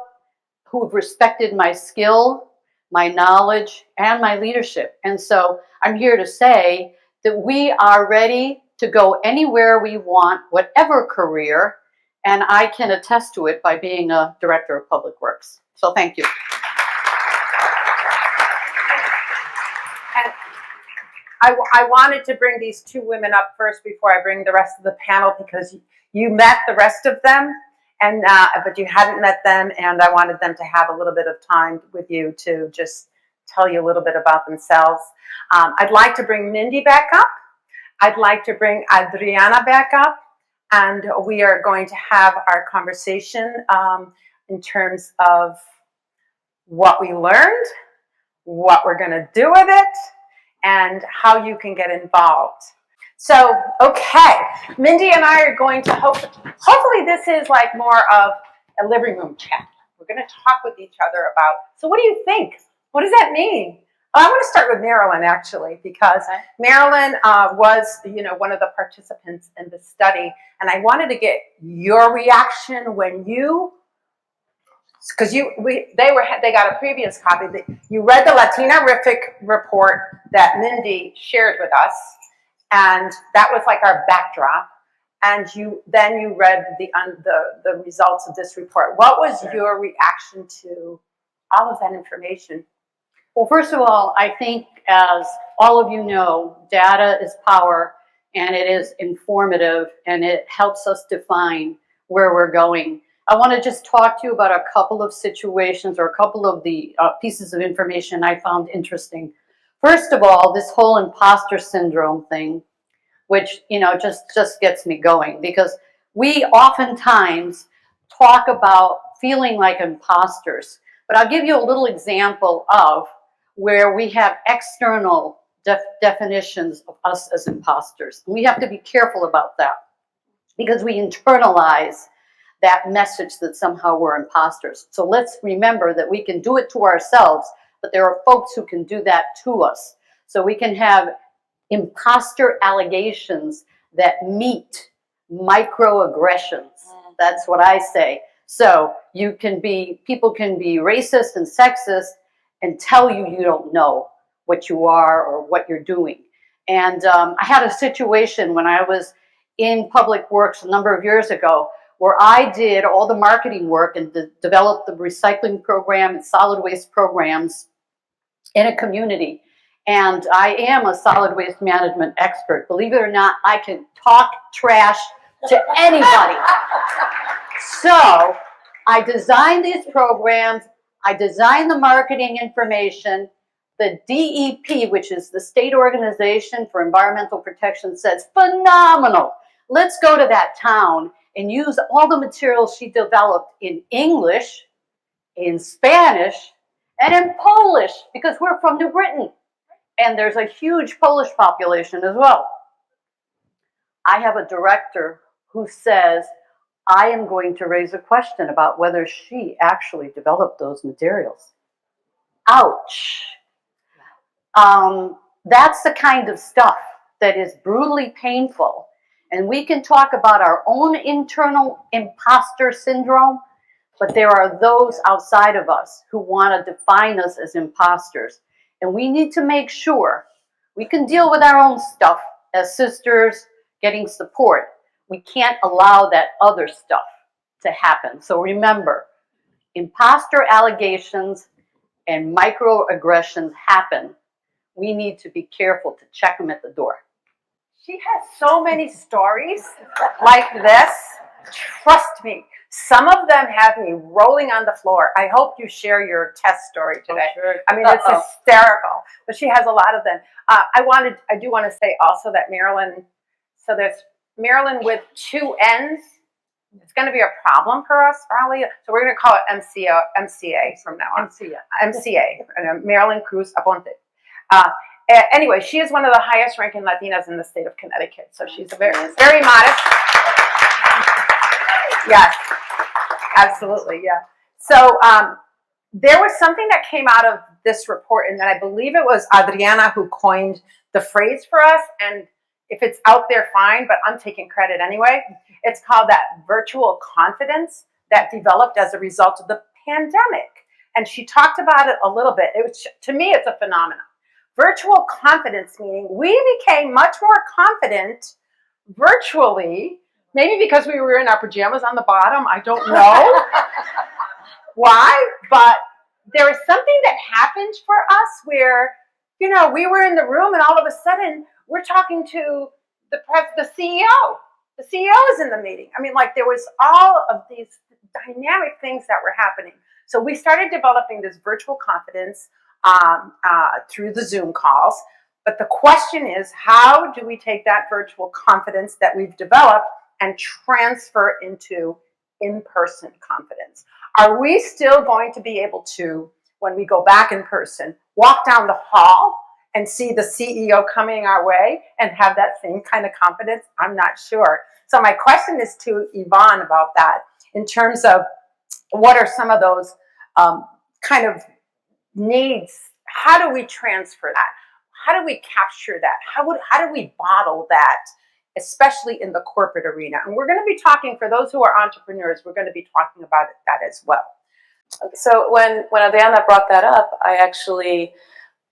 who have respected my skill, my knowledge, and my leadership. And so I'm here to say that we are ready to go anywhere we want, whatever career, and I can attest to it by being a Director of Public Works. So thank you. And I wanted to bring these 2 women up first before I bring the rest of the panel, because you met the rest of them, and but you hadn't met them, and I wanted them to have a little bit of time with you to just tell you a little bit about themselves. I'd like to bring Mindy back up. I'd like to bring Adriana back up, and we are going to have our conversation in terms of what we learned, what we're going to do with it, and how you can get involved. So, okay, Mindy and I are going to hopefully this is like more of a living room chat. We're going to talk with each other about, so what do you think? What does that mean? I want to start with Marilyn, actually, because Marilyn was, one of the participants in the study, and I wanted to get your reaction when you, because they got a previous copy. You read the Latina-rific report that Mindy shared with us, and that was like our backdrop. And then you read the results of this report. What was your reaction to all of that information? Well, first of all, I think, as all of you know, data is power, and it is informative, and it helps us define where we're going. I want to just talk to you about a couple of situations, or a couple of the pieces of information I found interesting. First of all, this whole imposter syndrome thing, which, just gets me going, because we oftentimes talk about feeling like imposters. But I'll give you a little example of where we have external definitions of us as imposters. We have to be careful about that, because we internalize that message that somehow we're imposters. So let's remember that we can do it to ourselves, but there are folks who can do that to us. So we can have imposter allegations that meet microaggressions. That's what I say. So people can be racist and sexist and tell you don't know what you are or what you're doing. And I had a situation when I was in public works a number of years ago where I did all the marketing work and developed the recycling program and solid waste programs in a community. And I am a solid waste management expert. Believe it or not, I can talk trash to anybody. So I designed these programs. I designed the marketing information. The DEP, which is the State Organization for Environmental Protection, says, phenomenal. Let's go to that town and use all the materials she developed in English, in Spanish, and in Polish, because we're from New Britain. And there's a huge Polish population as well. I have a director who says, I am going to raise a question about whether she actually developed those materials. Ouch. That's the kind of stuff that is brutally painful. And we can talk about our own internal imposter syndrome, but there are those outside of us who want to define us as imposters. And we need to make sure we can deal with our own stuff as sisters, getting support. We can't allow that other stuff to happen. So remember, imposter allegations and microaggressions happen. We need to be careful to check them at the door. She has so many stories like this. Trust me, some of them have me rolling on the floor. I hope you share your test story today. Oh, sure. I mean, it's hysterical, but she has a lot of them. I do want to say also that Marilyn, so there's Marilyn with 2 N's. It's going to be a problem for us probably. So we're going to call it MCA from now on. MCA, Marilyn Cruz Aponte. Anyway, she is one of the highest ranking Latinas in the state of Connecticut. So she's very, very modest. Yes, absolutely, yeah. So there was something that came out of this report, and then I believe it was Adriana who coined the phrase for us, and if it's out there, fine, but I'm taking credit anyway. It's called that virtual confidence that developed as a result of the pandemic. And she talked about it a little bit. To me, it's a phenomenon. Virtual confidence meaning we became much more confident virtually, maybe because we were in our pajamas on the bottom, I don't know why, but there was something that happened for us where, you know, we were in the room and all of a sudden we're talking to the CEO. The CEO is in the meeting. I mean, like there was all of these dynamic things that were happening. So we started developing this virtual confidence through the Zoom calls. But the question is, how do we take that virtual confidence that we've developed and transfer into in-person confidence? Are we still going to be able to, when we go back in person, walk down the hall and see the CEO coming our way and have that same kind of confidence? I'm not sure. So my question is to Yvonne about that in terms of what are some of those kind of needs? How do we transfer that? How do we capture that? How do we bottle that, especially in the corporate arena? And we're going to be talking, for those who are entrepreneurs, we're going to be talking about that as well. So when Adriana brought that up, I actually,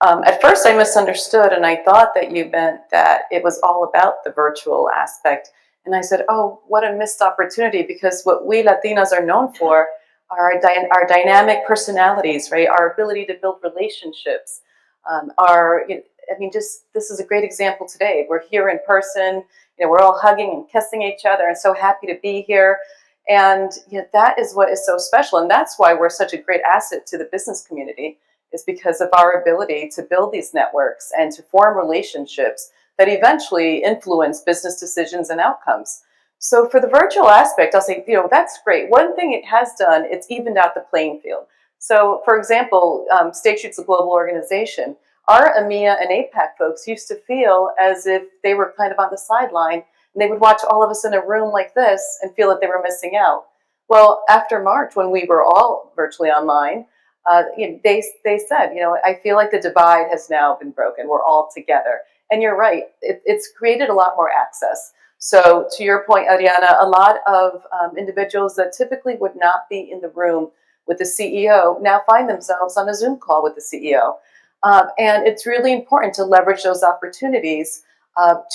at first I misunderstood and I thought that you meant that it was all about the virtual aspect. And I said, oh, what a missed opportunity, because what we Latinas are known for are our dynamic personalities, right? Our ability to build relationships. This is a great example today. We're here in person, we're all hugging and kissing each other and so happy to be here. And that is what is so special. And that's why we're such a great asset to the business community, is because of our ability to build these networks and to form relationships that eventually influence business decisions and outcomes. So for the virtual aspect, I'll say, that's great. One thing it has done, it's evened out the playing field. So for example, State Street's a global organization. Our EMEA and APAC folks used to feel as if they were kind of on the sideline, and they would watch all of us in a room like this and feel that they were missing out. Well, after March, when we were all virtually online, they said, I feel like the divide has now been broken. We're all together. And you're right, it's created a lot more access. So to your point, Adriana, a lot of individuals that typically would not be in the room with the CEO now find themselves on a Zoom call with the CEO. And it's really important to leverage those opportunities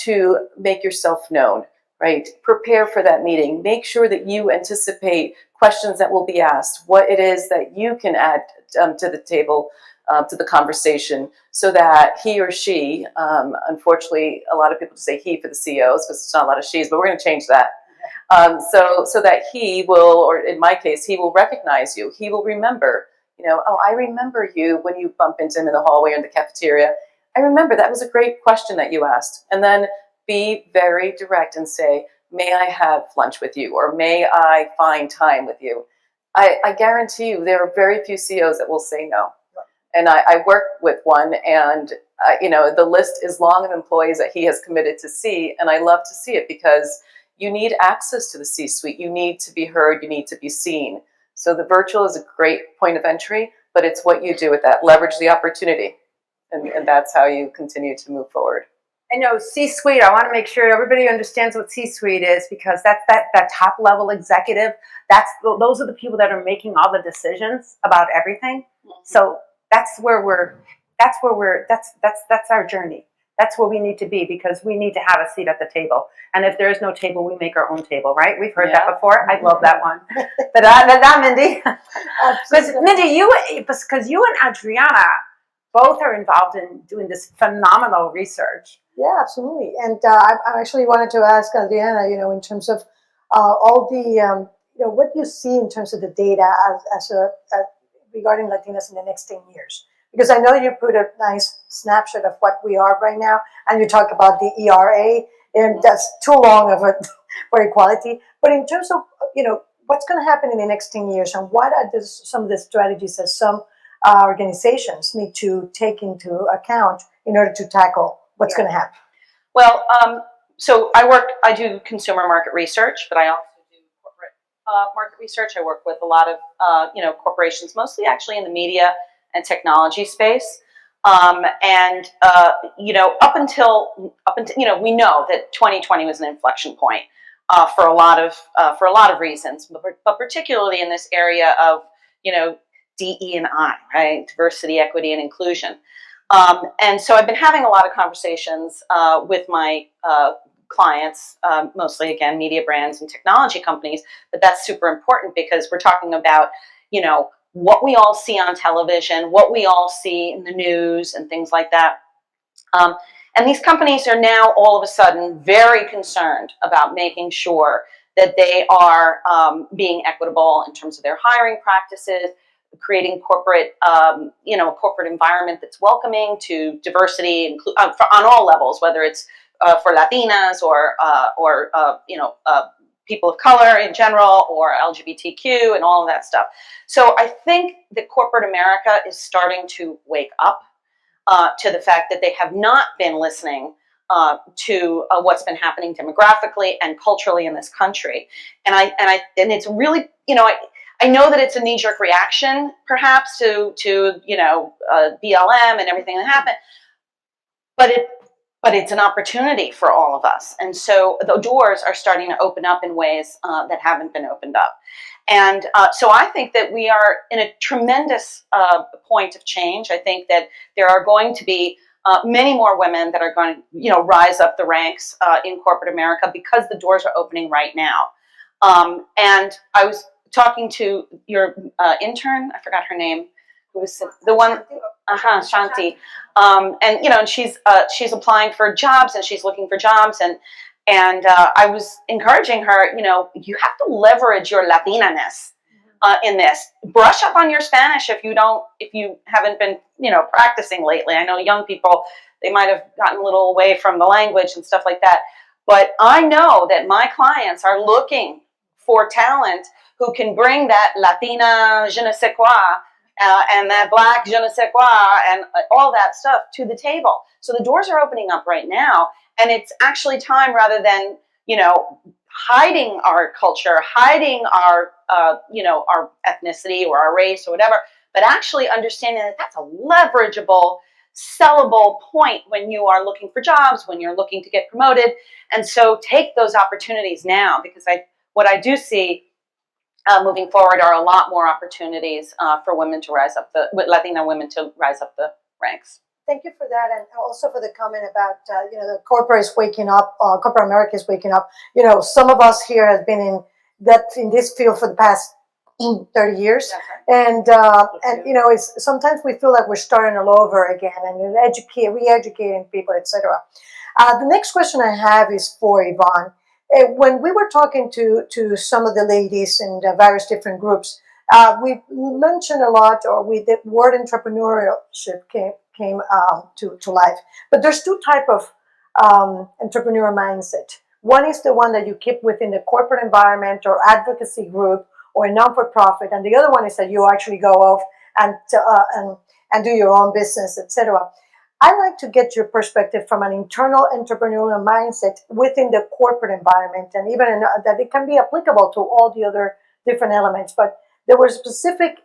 to make yourself known, right? Prepare for that meeting. Make sure that you anticipate questions that will be asked, what it is that you can add to the table, to the conversation, so that he or she, unfortunately, a lot of people say he for the CEOs because it's not a lot of she's, but we're going to change that. So that he will, or in my case, he will recognize you. He will remember, oh, I remember you when you bump into him in the hallway or in the cafeteria. I remember that was a great question that you asked. And then be very direct and say, may I have lunch with you? Or may I find time with you? I guarantee you there are very few CEOs that will say no. And I work with one, and the list is long of employees that he has committed to see, and I love to see it because you need access to the C-suite. You need to be heard. You need to be seen. So the virtual is a great point of entry, but it's what you do with that. Leverage the opportunity, and that's how you continue to move forward. I know C-suite, I want to make sure everybody understands what C-suite is, because that's that top level executive. Those are the people that are making all the decisions about everything. So that's our journey. That's where we need to be, because we need to have a seat at the table. And if there is no table, we make our own table, right? We've heard that before. I love that one. But that, Mindy. Because Mindy, because you and Adriana both are involved in doing this phenomenal research. Yeah, absolutely. And I actually wanted to ask Adriana, in terms of all the, what you see in terms of the data regarding Latinas in the next 10 years. Because I know you put a nice snapshot of what we are right now, and you talk about the ERA, and that's too long of for equality. But in terms of, what's going to happen in the next 10 years, and what are some of the strategies that some organizations need to take into account in order to tackle what's going to happen? Well, so I do consumer market research, but I also do corporate market research. I work with a lot of, corporations, mostly actually in the media and technology space. Up until we know that 2020 was an inflection point for a lot of reasons, but particularly in this area of, DE&I, right? Diversity, equity, and inclusion. And so I've been having a lot of conversations with my clients, mostly, again, media brands and technology companies, but that's super important because we're talking about, what we all see on television, what we all see in the news and things like that. And these companies are now all of a sudden very concerned about making sure that they are being equitable in terms of their hiring practices, creating corporate, corporate environment that's welcoming to diversity on all levels, whether it's for Latinas or people of color in general, or LGBTQ and all of that stuff. So I think that corporate America is starting to wake up to the fact that they have not been listening to what's been happening demographically and culturally in this country. And it's really, I know that it's a knee-jerk reaction, perhaps, to BLM and everything that happened, but it's an opportunity for all of us. And so the doors are starting to open up in ways that haven't been opened up. And so I think that we are in a tremendous point of change. I think that there are going to be many more women that are going to, rise up the ranks in corporate America because the doors are opening right now. And I was talking to your intern, I forgot her name, who was the one, Shanti. And she's applying for jobs and she's looking for jobs, and I was encouraging her, you have to leverage your Latina-ness in this. Brush up on your Spanish if you haven't been, practicing lately. I know young people, they might have gotten a little away from the language and stuff like that. But I know that my clients are looking for talent who can bring that Latina je ne sais quoi and that Black je ne sais quoi and all that stuff to the table. So the doors are opening up right now, and it's actually time, rather than, hiding our culture, hiding our, our ethnicity or our race or whatever, but actually understanding that that's a leverageable sellable point when you are looking for jobs, when you're looking to get promoted. And so take those opportunities now, because what I do see moving forward are a lot more opportunities for women to rise up, Latina women to rise up the ranks. Thank you for that, and also for the comment about the corporate America is waking up. Some of us here have been in this field for the past 30 years, and it's sometimes we feel like we're starting all over again and re-educating people, etc. The next question I have is for Yvonne. When we were talking to some of the ladies in the various different groups, we mentioned a lot, or the word entrepreneurship came to life. But there's two types of entrepreneur mindset. One is the one that you keep within the corporate environment or advocacy group or a non-for-profit, and the other one is that you actually go off and do your own business, etc. I like to get your perspective from an internal entrepreneurial mindset within the corporate environment, and even that it can be applicable to all the other different elements. But there were specific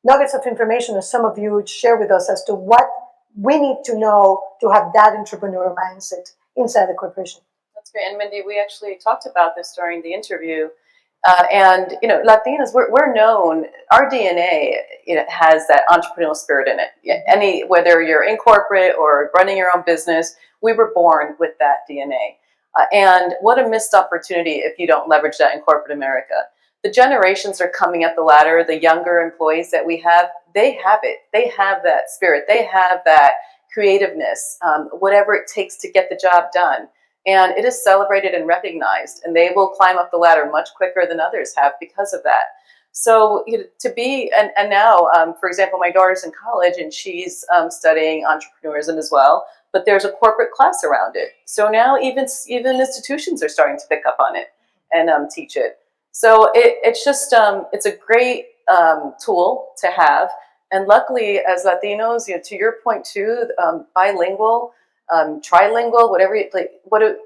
nuggets of information that some of you would share with us as to what we need to know to have that entrepreneurial mindset inside the corporation. That's great. And Mindy, we actually talked about this during the interview. And Latinas, we're known. Our DNA has that entrepreneurial spirit in it. Whether you're in corporate or running your own business, we were born with that DNA. And what a missed opportunity if you don't leverage that in corporate America. The generations are coming up the ladder. The younger employees that we have, they have it. They have that spirit. They have that creativeness. Whatever it takes to get the job done. And it is celebrated and recognized, and they will climb up the ladder much quicker than others have because of that. So and now, for example, my daughter's in college and she's studying entrepreneurism as well, but there's a corporate class around it. So now even institutions are starting to pick up on it and teach it. So it's just, it's a great tool to have. And luckily, as Latinos, to your point too, bilingual, trilingual, whatever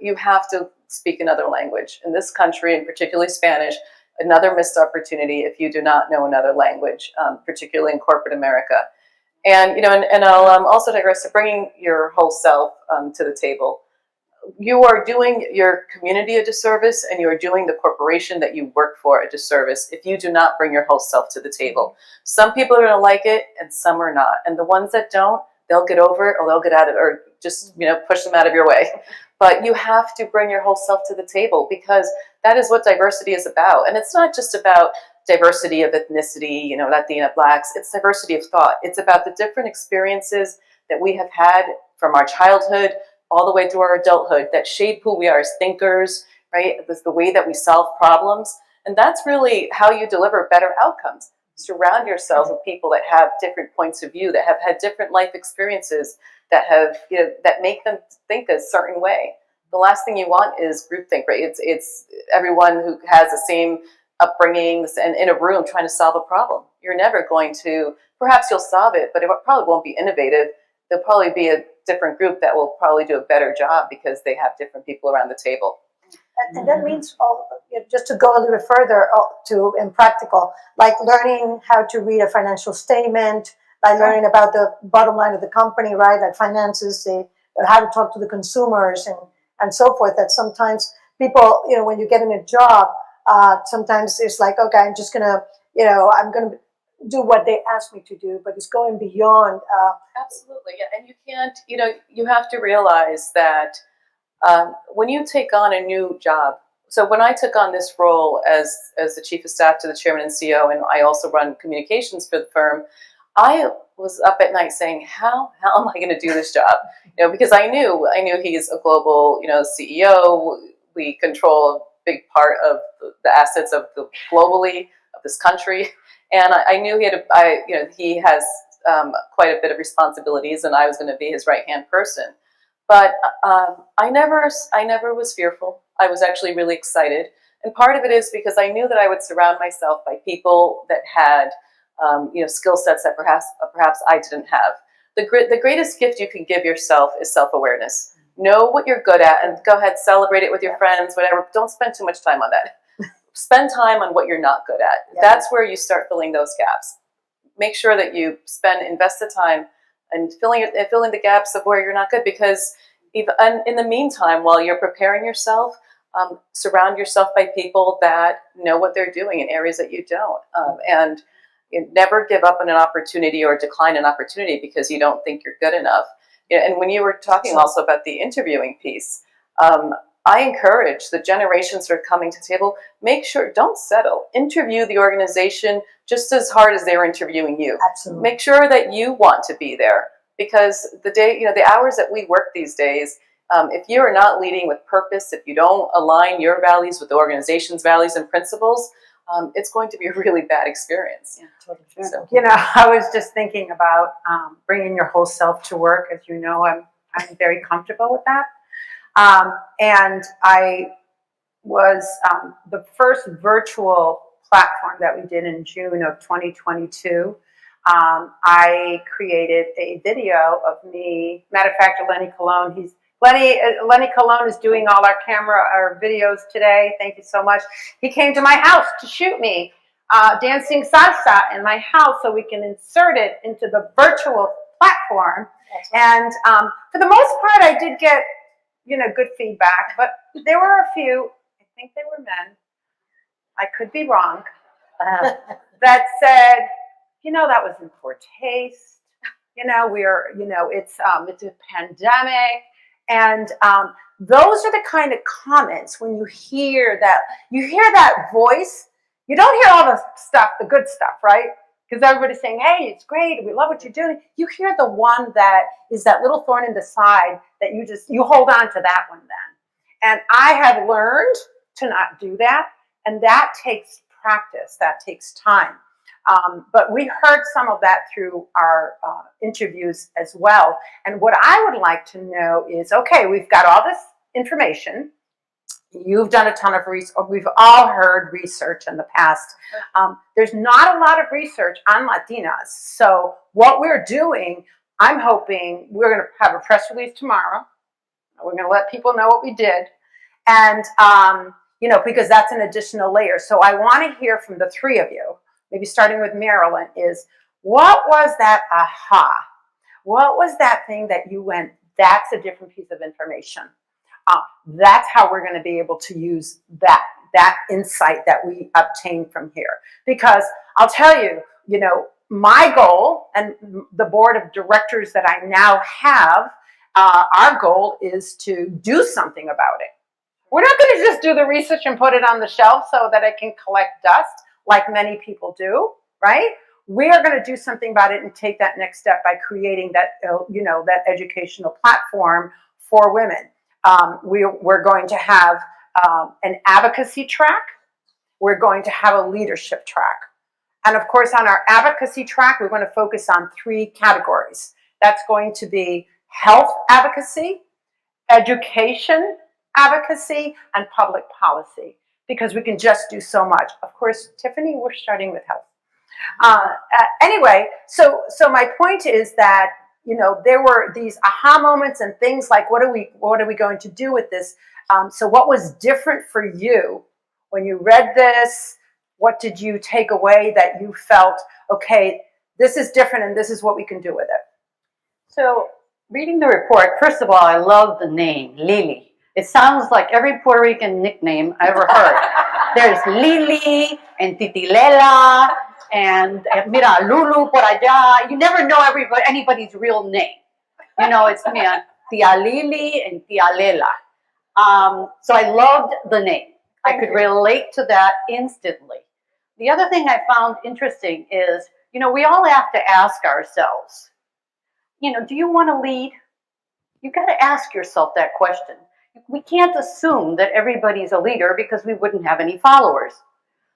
you have to speak another language in this country, and particularly Spanish. Another missed opportunity if you do not know another language, particularly in corporate America. And and I'll also digress to bringing your whole self to the table. You are doing your community a disservice, and you are doing the corporation that you work for a disservice if you do not bring your whole self to the table. Some people are going to like it, and some are not. And the ones that don't, they'll get over it, or they'll get at it, or just push them out of your way. But you have to bring your whole self to the table, because that is what diversity is about. And it's not just about diversity of ethnicity, Latina, Blacks. It's diversity of thought. It's about the different experiences that we have had from our childhood all the way through our adulthood that shape who we are as thinkers, right? It's the way that we solve problems. And that's really how you deliver better outcomes. Surround yourselves with people that have different points of view, that have had different life experiences, that have, that make them think a certain way. The last thing you want is groupthink, right? It's everyone who has the same upbringing and in a room trying to solve a problem. You're never going to, perhaps you'll solve it, but it probably won't be innovative. There'll probably be a different group that will probably do a better job because they have different people around the table. And that means, just to go a little bit further in practical, like learning how to read a financial statement, like learning about the bottom line of the company, right? Like finances, how to talk to the consumers and so forth. That sometimes people, when you're getting a job, sometimes it's like, okay, I'm just going to, I'm going to do what they asked me to do, but it's going beyond. Absolutely, yeah. And you can't, you have to realize that when you take on a new job, so when I took on this role as the chief of staff to the chairman and CEO, and I also run communications for the firm, I was up at night saying, how am I going to do this job? Because I knew he's a global, CEO. We control a big part of the assets of globally of this country, and I knew he has quite a bit of responsibilities, and I was going to be his right-hand person. But I never was fearful. I was actually really excited. And part of it is because I knew that I would surround myself by people that had, skill sets that perhaps I didn't have. The greatest gift you can give yourself is self-awareness. Know what you're good at and go ahead, celebrate it with your friends, whatever. Don't spend too much time on that. Spend time on what you're not good at. Yeah. That's where you start filling those gaps. Make sure that you invest the time and filling the gaps of where you're not good. Because even in the meantime, while you're preparing yourself, surround yourself by people that know what they're doing in areas that you don't, and never give up on an opportunity or decline an opportunity because you don't think you're good enough. And when you were talking also about the interviewing piece, I encourage the generations that are coming to the table, make sure, don't settle. Interview the organization just as hard as they're interviewing you. Absolutely. Make sure that you want to be there, because the hours that we work these days, if you are not leading with purpose, if you don't align your values with the organization's values and principles, it's going to be a really bad experience. Yeah, totally. So, I was just thinking about bringing your whole self to work. As you know, I'm very comfortable with that. And I was the first virtual platform that we did in June of 2022. I created a video of me. Matter of fact, Lenny Colon, Lenny Colon is doing all our videos today. Thank you so much. He came to my house to shoot me dancing salsa in my house so we can insert it into the virtual platform. And for the most part, I did get, good feedback, but there were a few, I think they were men, I could be wrong, that said, that was in poor taste. It's a pandemic. And those are the kind of comments when you hear that voice, you don't hear all the stuff, the good stuff, right? Because everybody's saying, hey, it's great, we love what you're doing. You hear the one that is that little thorn in the side that you hold on to that one then. And I have learned to not do that. And that takes practice, that takes time. But we heard some of that through our interviews as well. And what I would like to know is, okay, we've got all this information. You've done a ton of research. We've all heard research in the past. There's not a lot of research on Latinas. So what we're doing, I'm hoping we're going to have a press release tomorrow. We're going to let people know what we did. And, because that's an additional layer. So I want to hear from the three of you, maybe starting with Marilyn, is what was that aha? What was that thing that you went, that's a different piece of information? That's how we're going to be able to use that insight that we obtain from here. Because I'll tell you, my goal and the board of directors that I now have, our goal is to do something about it. We're not going to just do the research and put it on the shelf so that it can collect dust like many people do, right? We are going to do something about it and take that next step by creating that, that educational platform for women. We're going to have an advocacy track. We're going to have a leadership track. And of course, on our advocacy track, we're going to focus on 3 categories. That's going to be health advocacy, education advocacy, and public policy, because we can just do so much. Of course, Tiffany, we're starting with health. Anyway, so my point is that, there were these aha moments and things like, what are we going to do with this? So what was different for you when you read this? What did you take away that you felt, okay, this is different and this is what we can do with it? So reading the report, first of all, I love the name, Lili. It sounds like every Puerto Rican nickname I ever heard. There's Lili and Titilela and mira, Lulu por allá. You never know anybody's real name. It's Tia Lili and Tia Lela. So I loved the name. I could relate to that instantly. The other thing I found interesting is, we all have to ask ourselves, do you want to lead? You got to ask yourself that question. We can't assume that everybody's a leader because we wouldn't have any followers.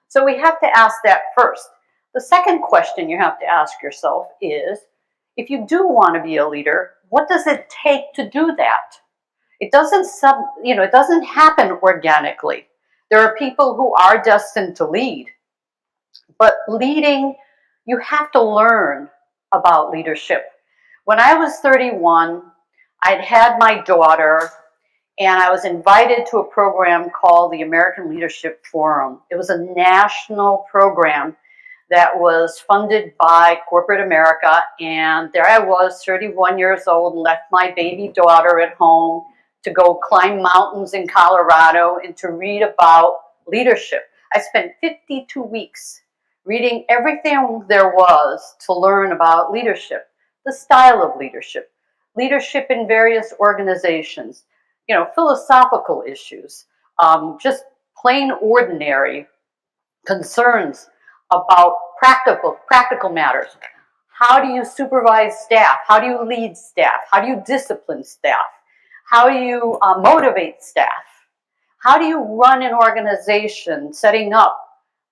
So we have to ask that first. The second question you have to ask yourself is, if you do want to be a leader, what does it take to do that? It doesn't happen organically. There are people who are destined to lead. But leading, you have to learn about leadership. When I was 31, I'd had my daughter, and I was invited to a program called the American Leadership Forum. It was a national program that was funded by corporate America. And there I was, 31 years old, left my baby daughter at home to go climb mountains in Colorado and to read about leadership. I spent 52 weeks reading everything there was to learn about leadership, the style of leadership, leadership in various organizations, you know, philosophical issues, just plain ordinary concerns about practical matters. How do you supervise staff? How do you lead staff? How do you discipline staff? How do you motivate staff? How do you run an organization, setting up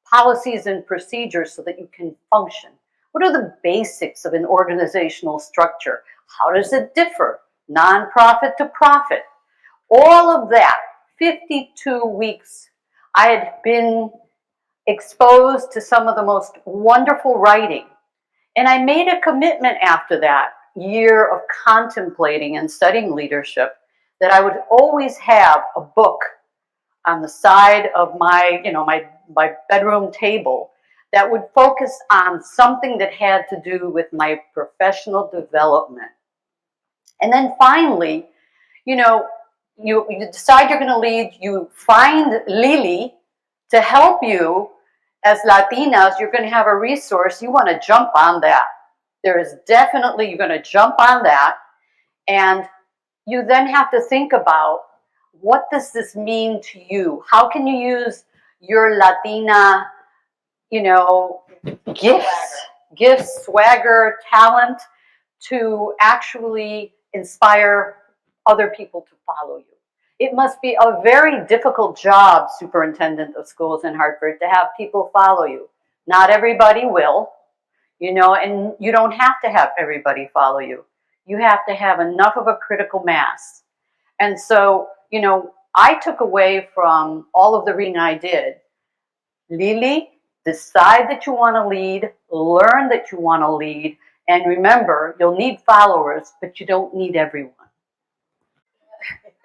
policies and procedures so that you can function? What are the basics of an organizational structure? How does it differ, nonprofit to profit? All of that, 52 weeks, I had been exposed to some of the most wonderful writing. And I made a commitment after that year of contemplating and studying leadership that I would always have a book on the side of my, my bedroom table that would focus on something that had to do with my professional development. And then finally, you decide you're going to lead, you find Lily to help you. As Latinas, you're going to have a resource. You want to jump on that. There is definitely, you're going to jump on that. And you then have to think about, what does this mean to you? How can you use your Latina, gifts, swagger, talent to actually inspire other people to follow you? It must be a very difficult job, superintendent of schools in Hartford, to have people follow you. Not everybody will, and you don't have to have everybody follow you. You have to have enough of a critical mass. And so, I took away from all of the reading I did, Lily, decide that you want to lead, learn that you want to lead, and remember, you'll need followers, but you don't need everyone.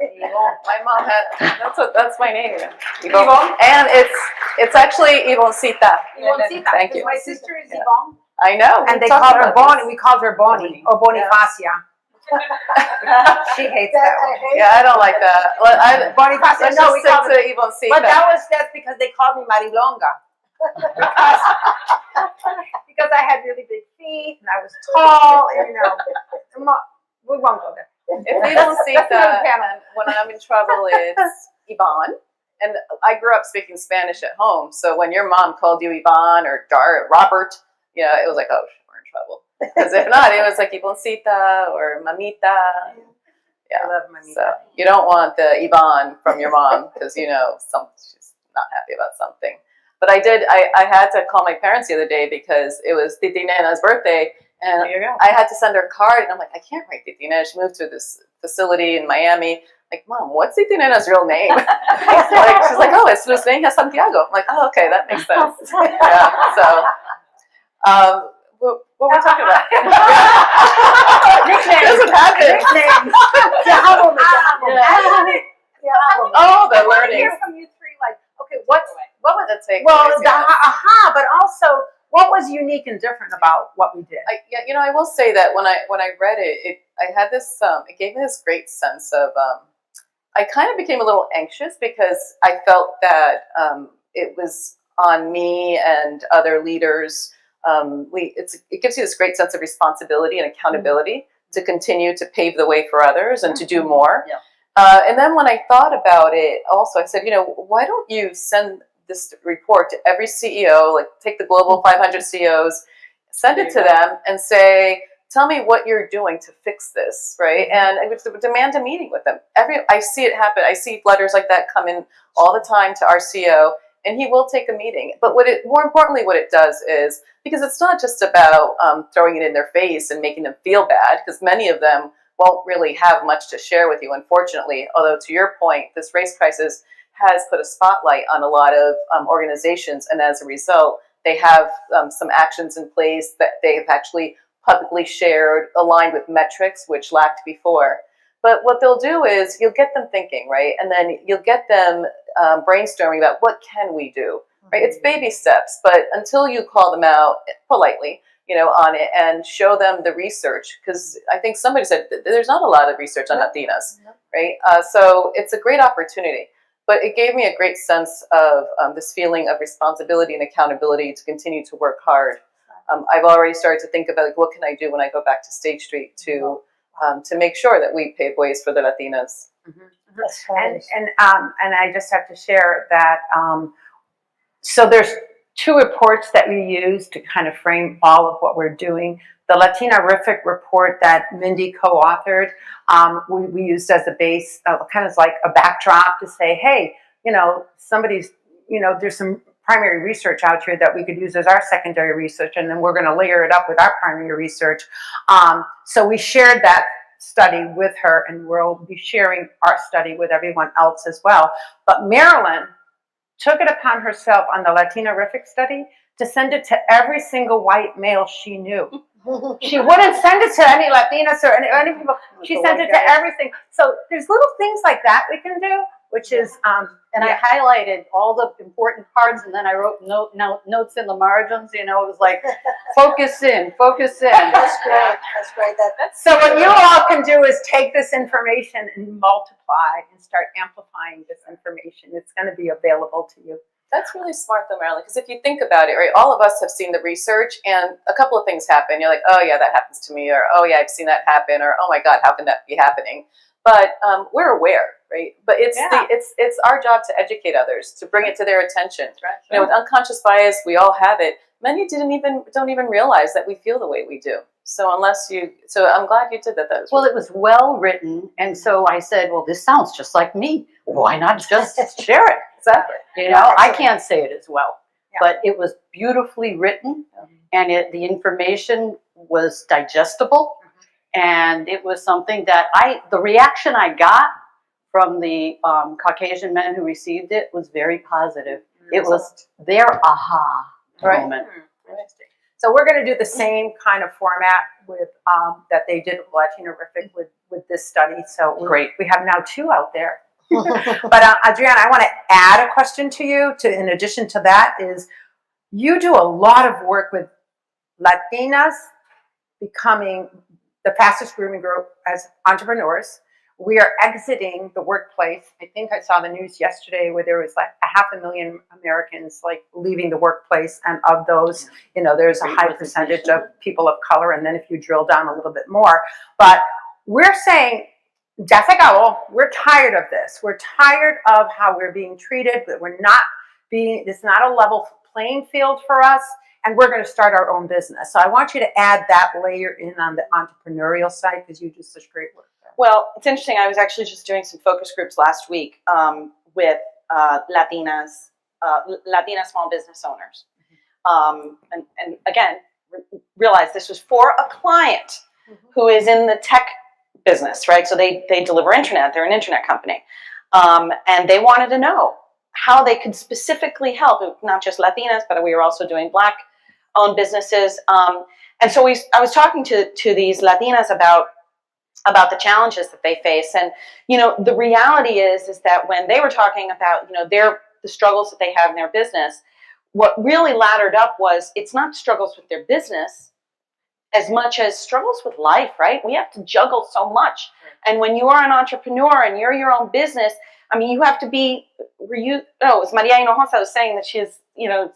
My mom had, that's my name. Yvonne. And it's actually Yvoncita. Thank you. My sister is Yvonne. I know. And they called her Bonnie. We called her Bonnie or Bonifacia. She hates that one. Yeah, I don't like that. Bonifacia. No, we called it Yvoncita. But that's because they called me Marilonga. because I had really big feet and I was tall, and we won't go there. If you don't see that, when I'm in trouble, it's Yvonne. And I grew up speaking Spanish at home, so when your mom called you Yvonne or Robert, it was like, oh, we're in trouble. Because if not, it was like Yvoncita or Mamita. Yeah, I love Mamita. So you don't want the Yvonne from your mom because she's not happy about something. But I had to call my parents the other day because it was Titi Nena's birthday. And I had to send her a card, and I'm like, I can't write Titi Nena. She moved to this facility in Miami. Like, Mom, what's Titi Nena's real name? She's like, oh, it's Luz Neja Santiago. I'm like, oh, okay, that makes sense. Yeah, so, what were we talking about? Nicknames. Doesn't happen. Nicknames. Oh, the learning. I hear from you three, okay, what was it take? Well, but also, what was unique and different about what we did? I will say that when I read it, I had this. It gave me this great sense of. I kind of became a little anxious because I felt that it was on me and other leaders. It gives you this great sense of responsibility and accountability to continue to pave the way for others and to do more. Yeah. And then when I thought about it, also I said, why don't you send this report to every CEO, like take the global 500 CEOs, send it to them and say, tell me what you're doing to fix this, right? And I would demand a meeting with them. I see it happen. I see letters like that come in all the time to our CEO, and he will take a meeting. But more importantly, what it does is, because it's not just about throwing it in their face and making them feel bad, because many of them won't really have much to share with you, unfortunately. Although to your point, this race crisis has put a spotlight on a lot of organizations, and as a result, they have some actions in place that they've actually publicly shared, aligned with metrics, which lacked before. But what they'll do is you'll get them thinking, right? And then you'll get them brainstorming about what can we do? right? It's baby steps, but until you call them out politely, on it and show them the research, because I think somebody said there's not a lot of research on Latinas, right? So it's a great opportunity. But it gave me a great sense of this feeling of responsibility and accountability to continue to work hard. I've already started to think about what can I do when I go back to State Street to make sure that we pave ways for the Latinas. And I just have to share that. So there's 2 reports that we use to kind of frame all of what we're doing. The Latina-rific report that Mindy co-authored, we used as a base, kind of like a backdrop to say, hey, somebody's, there's some primary research out here that we could use as our secondary research, and then we're going to layer it up with our primary research. So we shared that study with her, and we'll be sharing our study with everyone else as well. But Marilyn took it upon herself on the Latina-rific study to send it to every single white male she knew. She wouldn't send it to any Latinas or any people. She sent it to everything. So there's little things like that we can do, which is And I highlighted all the important parts, and then I wrote notes in the margins. It was like, focus in, focus in. That's great. That's great. So what you all can do is take this information and multiply and start amplifying this information. It's going to be available to you. That's really smart though, Marilyn, because if you think about it, right, all of us have seen the research and a couple of things happen. You're like, oh yeah, that happens to me, or oh yeah, I've seen that happen, or oh my God, how can that be happening? But we're aware, right? But it's our job to educate others, to bring it to their attention. Right. With unconscious bias, we all have it. Many don't even realize that we feel the way we do. So I'm glad you did that. Well, it was well written, and so I said, well, this sounds just like me. Why not just share it? Exactly. I can't say it as well, but it was beautifully written, and the information was digestible, and it was something that the reaction I got from the Caucasian men who received it was very positive. It was their aha moment. So we're going to do the same kind of format with that they did with Latina-rific with this study. So Great. We have now 2 out there. But Adriana, I want to add a question to you. In addition to that, is you do a lot of work with Latinas becoming the fastest growing group as entrepreneurs. We are exiting the workplace. I think I saw the news yesterday where there was like 500,000 Americans leaving the workplace, and of those, there's a high percentage of people of color. And then if you drill down a little bit more, but we're saying, ya se acabó. We're tired of this. We're tired of how we're being treated. That it's not a level playing field for us, and we're going to start our own business. So I want you to add that layer in on the entrepreneurial side, because you do such great work. Well, it's interesting. I was actually just doing some focus groups last week with Latina small business owners. And again, realize this was for a client who is in the tech business, right? So they deliver internet. They're an internet company. And they wanted to know how they could specifically help, not just Latinas, but we were also doing Black-owned businesses. And so I was talking to these Latinas about the challenges that they face. And, the reality is that when they were talking about, the struggles that they have in their business, what really laddered up was, it's not struggles with their business as much as struggles with life, right? We have to juggle so much. And when you are an entrepreneur and you're your own business, I mean, you have to be, it was Maria Hinojosa was saying that she has,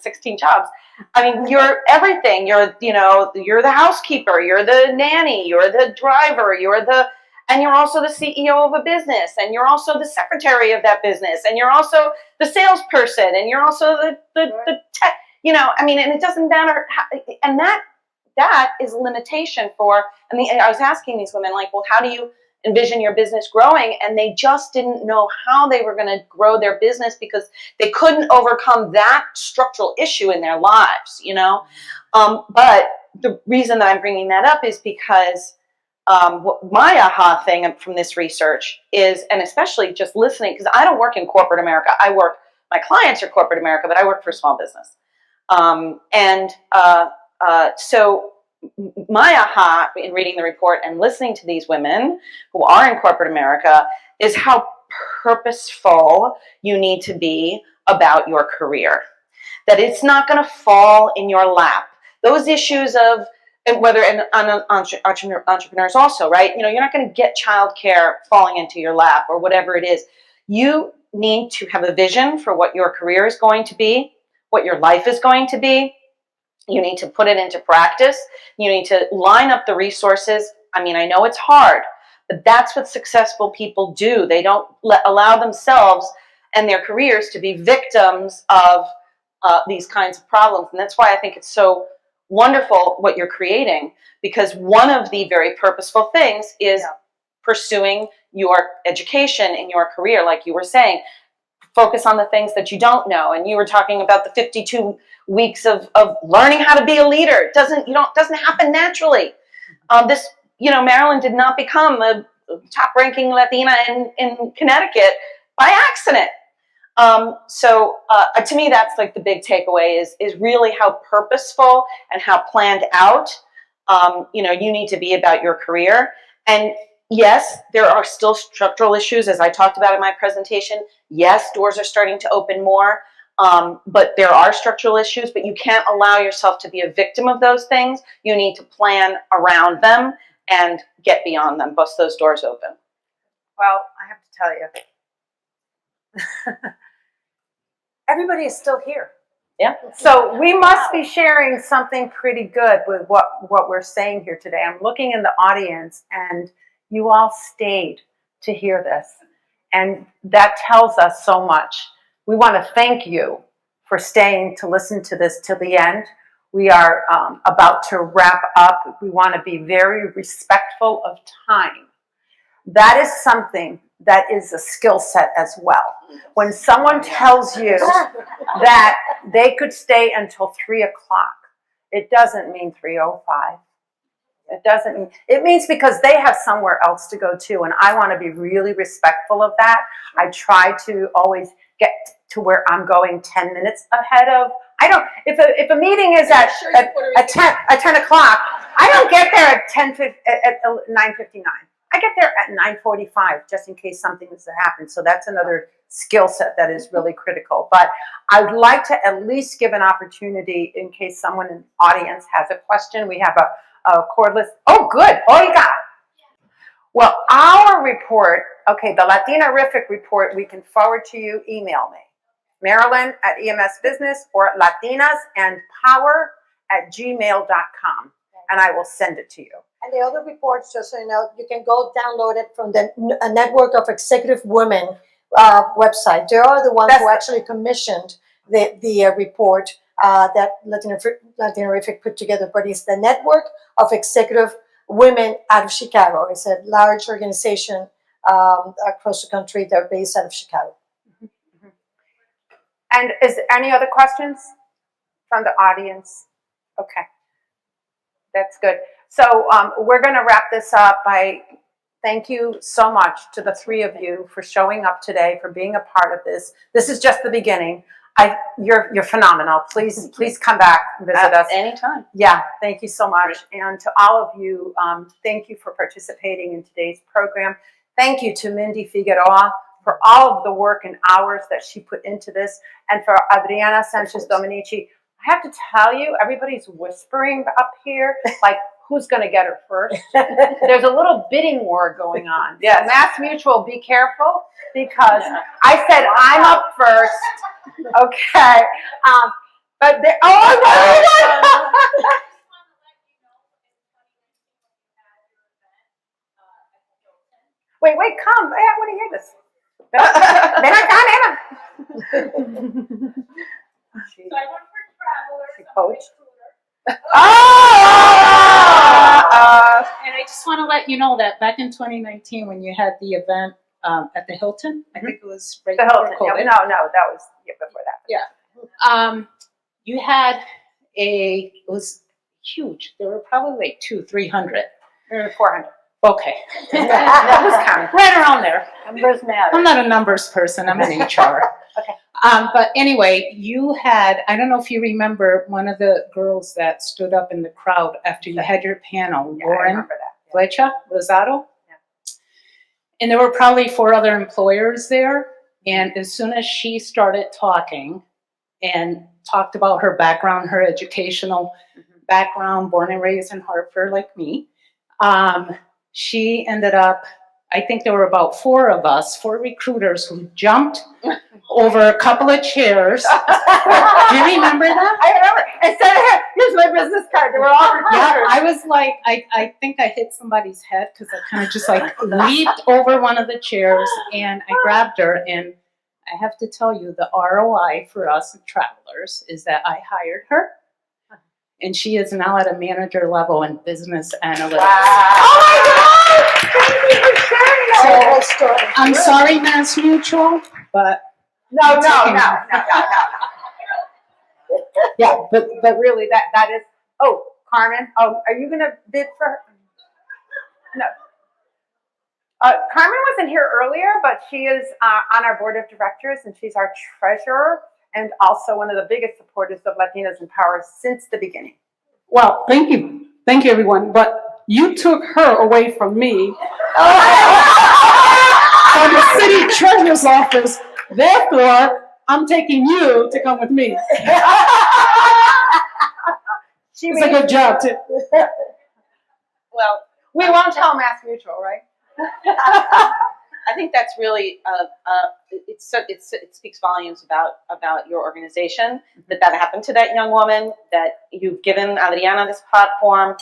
16 jobs. I mean, you're everything. You're the housekeeper, you're the nanny, you're the driver, and you're also the CEO of a business, and you're also the secretary of that business, and you're also the salesperson, and you're also the tech, and it doesn't matter how, and that is a limitation for, I was asking these women, well, how do you envision your business growing? And they just didn't know how they were going to grow their business because they couldn't overcome that structural issue in their lives, But the reason that I'm bringing that up is because what my aha thing from this research is, and especially just listening, because I don't work in corporate America. My clients are corporate America, but I work for small business. So my aha in reading the report and listening to these women who are in corporate America is how purposeful you need to be about your career. that it's not going to fall in your lap. Those issues of, and whether entrepreneurs also, right? You know, you're not going to get childcare falling into your lap or whatever it is. You need to have a vision for what your career is going to be, what your life is going to be. You need to put it into practice. You need to line up the resources. I mean, I know it's hard, but that's what successful people do. They don't allow themselves and their careers to be victims of these kinds of problems. And that's why I think it's so wonderful what you're creating, because one of the very purposeful things is pursuing your education in your career, like you were saying. Focus on the things that you don't know. And you were talking about the 52 weeks of learning how to be a leader. It doesn't happen naturally. Marilyn did not become a top-ranking Latina in Connecticut by accident. To me, that's like the big takeaway is really how purposeful and how planned out, you need to be about your career. And yes, there are still structural issues, as I talked about in my presentation. Yes, doors are starting to open more, but there are structural issues, but you can't allow yourself to be a victim of those things. You need to plan around them and get beyond them, bust those doors open. Well, I have to tell you, everybody is still here. Yeah. So we must be sharing something pretty good with what we're saying here today. I'm looking in the audience, and you all stayed to hear this. And that tells us so much. We want to thank you for staying to listen to this till the end. We are about to wrap up. We want to be very respectful of time. That is something that is a skill set as well. When someone tells you that they could stay until 3 o'clock, it doesn't mean 3:05. It means because they have somewhere else to go to, and I want to be really respectful of that. I try to always get to where I'm going 10 minutes ahead of. If a meeting is at 10 o'clock, I don't get there at 9:59. I get there at 9:45 just in case something is to happen. So that's another skill set that is really critical. But I would like to at least give an opportunity in case someone in the audience has a question. We have a cordless. Oh, good. Oiga. Well, our report, okay, the Latinarific report, we can forward to you. Email me, Marilyn at EMS Business or latinasandpower@gmail.com, and I will send it to you. And the other reports, just so you know, you can go download it from the Network of Executive Women website. They are the ones who actually commissioned the report that Latinarific put together, but it's the Network of Executive Women out of Chicago. It's a large organization across the country. They're based out of Chicago. Mm-hmm. And is there any other questions from the audience? Okay, that's good. So we're going to wrap this up by thank you so much to the three of you for showing up today, for being a part of this. This is just the beginning. You're phenomenal. Please come back and visit us anytime. Yeah, thank you so much. And to all of you, thank you for participating in today's program. Thank you to Mindy Figueroa for all of the work and hours that she put into this, and for Adriana Sanchez Dominici. I have to tell you, everybody's whispering up here, like, who's going to get her first? There's a little bidding war going on. Yes. So Mass Mutual, be careful, because I said I'm up first. Okay. But they, Wait, come. I want to hear this. Ven acá, nena. So I work for Travelers. She coached. And I just want to let you know that back in 2019, when you had the event at the Hilton, I think it was right The before Hilton. COVID. No, that was before that. Yeah. You had it was huge. There were probably like 200-300. 400. Okay. That was counting. Right around there. Numbers matter. I'm not a numbers person. I'm an HR. Okay. But anyway, you had, I don't know if you remember one of the girls that stood up in the crowd after you had your panel, Yeah, I Lauren remember that. Flecha Rosado. Yeah. And there were probably 4 other employers there. And as soon as she started talking, and talked about her background, her educational background, born and raised in Hartford like me. She ended up, I think there were about 4 of us, 4 recruiters who jumped over a couple of chairs. Do you remember that? I remember. Instead of, here's my business card. They were all recruiters. Yeah, I was like, I think I hit somebody's head because I kind of just like leaped over one of the chairs and I grabbed her. And I have to tell you, the ROI for us travelers is that I hired her. And she is now at a manager level in business analytics. Wow. Oh my God! Thank you for sharing that whole story. I'm sorry, Mass Mutual, but No. Yeah, but really, that is. Oh, Carmen. Oh, are you gonna bid for her? No. Carmen wasn't here earlier, but she is on our board of directors, and she's our treasurer, and also one of the biggest supporters of Latinas and Power since the beginning. Well, thank you, everyone. But you took her away from me, from the city treasurer's office. Therefore, I'm taking you to come with me. It's a good job too. Well, We won't tell Mass Mutual, right? I think that's really it speaks volumes about your organization that happened to that young woman, that you've given Adriana this platform.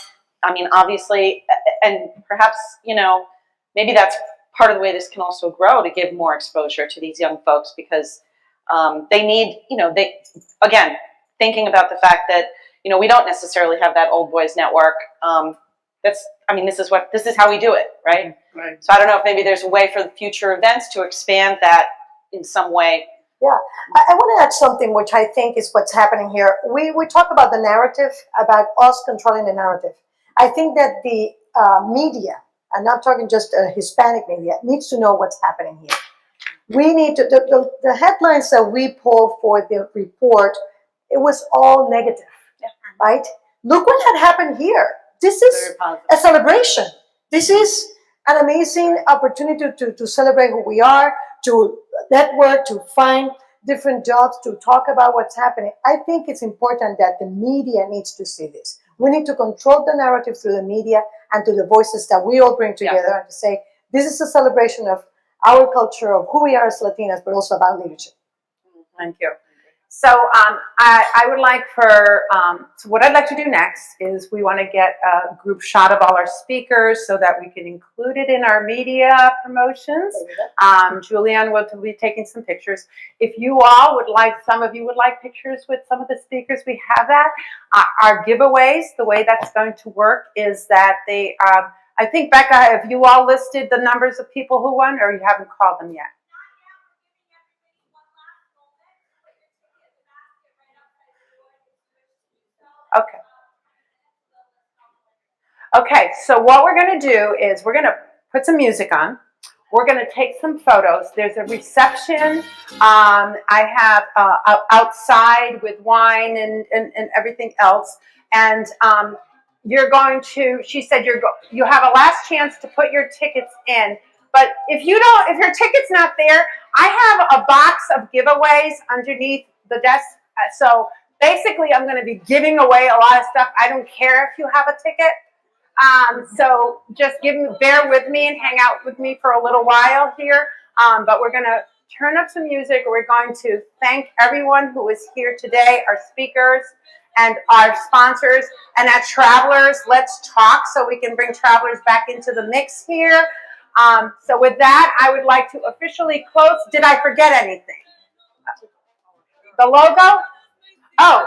I mean, obviously, and perhaps maybe that's part of the way this can also grow, to give more exposure to these young folks, because they need, they, again, thinking about the fact that we don't necessarily have that old boys network. This is how we do it, right? Right. So I don't know if maybe there's a way for the future events to expand that in some way. Yeah, I want to add something which I think is what's happening here. We talk about the narrative, about us controlling the narrative. I think that the media, and I'm talking just Hispanic media, needs to know what's happening here. We need to, the headlines that we pulled for the report, it was all negative, right? Look what had happened here. This is a celebration. This is an amazing opportunity to celebrate who we are, to network, to find different jobs, to talk about what's happening. I think it's important that the media needs to see this. We need to control the narrative through the media and through the voices that we all bring together, and to say, this is a celebration of our culture, of who we are as Latinas, but also about leadership. Thank you. So I would like so what I'd like to do next is we want to get a group shot of all our speakers so that we can include it in our media promotions. Julianne will be taking some pictures. If you all would like, some of you would like pictures with some of the speakers, we have that. Our giveaways, the way that's going to work is that they, I think, Becca, have you all listed the numbers of people who won, or you haven't called them yet? Okay. Okay, so what we're going to do is we're going to put some music on. We're going to take some photos. There's a reception. I have outside with wine and everything else. And you're going to, she said you have a last chance to put your tickets in. But if your ticket's not there, I have a box of giveaways underneath the desk. So basically, I'm going to be giving away a lot of stuff. I don't care if you have a ticket. So just bear with me and hang out with me for a little while here. But we're going to turn up some music. We're going to thank everyone who is here today, our speakers and our sponsors and our travelers. Let's talk so we can bring travelers back into the mix here. So with that, I would like to officially close. Did I forget anything? The logo? Oh,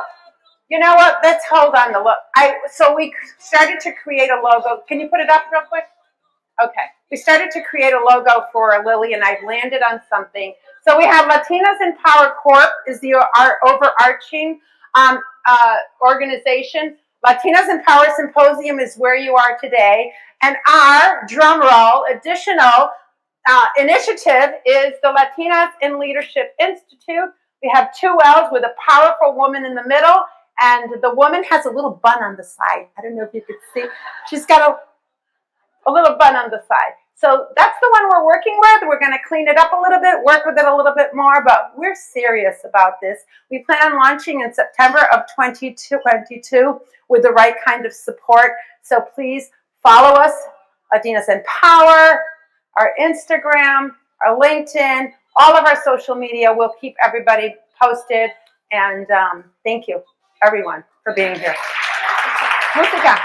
you know what? Let's hold on the logo. So we started to create a logo. Can you put it up real quick? Okay. We started to create a logo for Lily, and I've landed on something. So we have Latinas and Power Corp is our overarching organization. Latinas and Power Symposium is where you are today. And our, drum roll, additional initiative is the Latinas in Leadership Institute. We have 2 L's with a powerful woman in the middle, and the woman has a little bun on the side. I don't know if you could see. She's got a little bun on the side. So that's the one we're working with. We're going to clean it up a little bit, work with it a little bit more, but we're serious about this. We plan on launching in September of 2022 with the right kind of support. So please follow us, Latinas and Power, our Instagram, our LinkedIn, all of our social media. We'll keep everybody posted. And thank you, everyone, for being here. Música.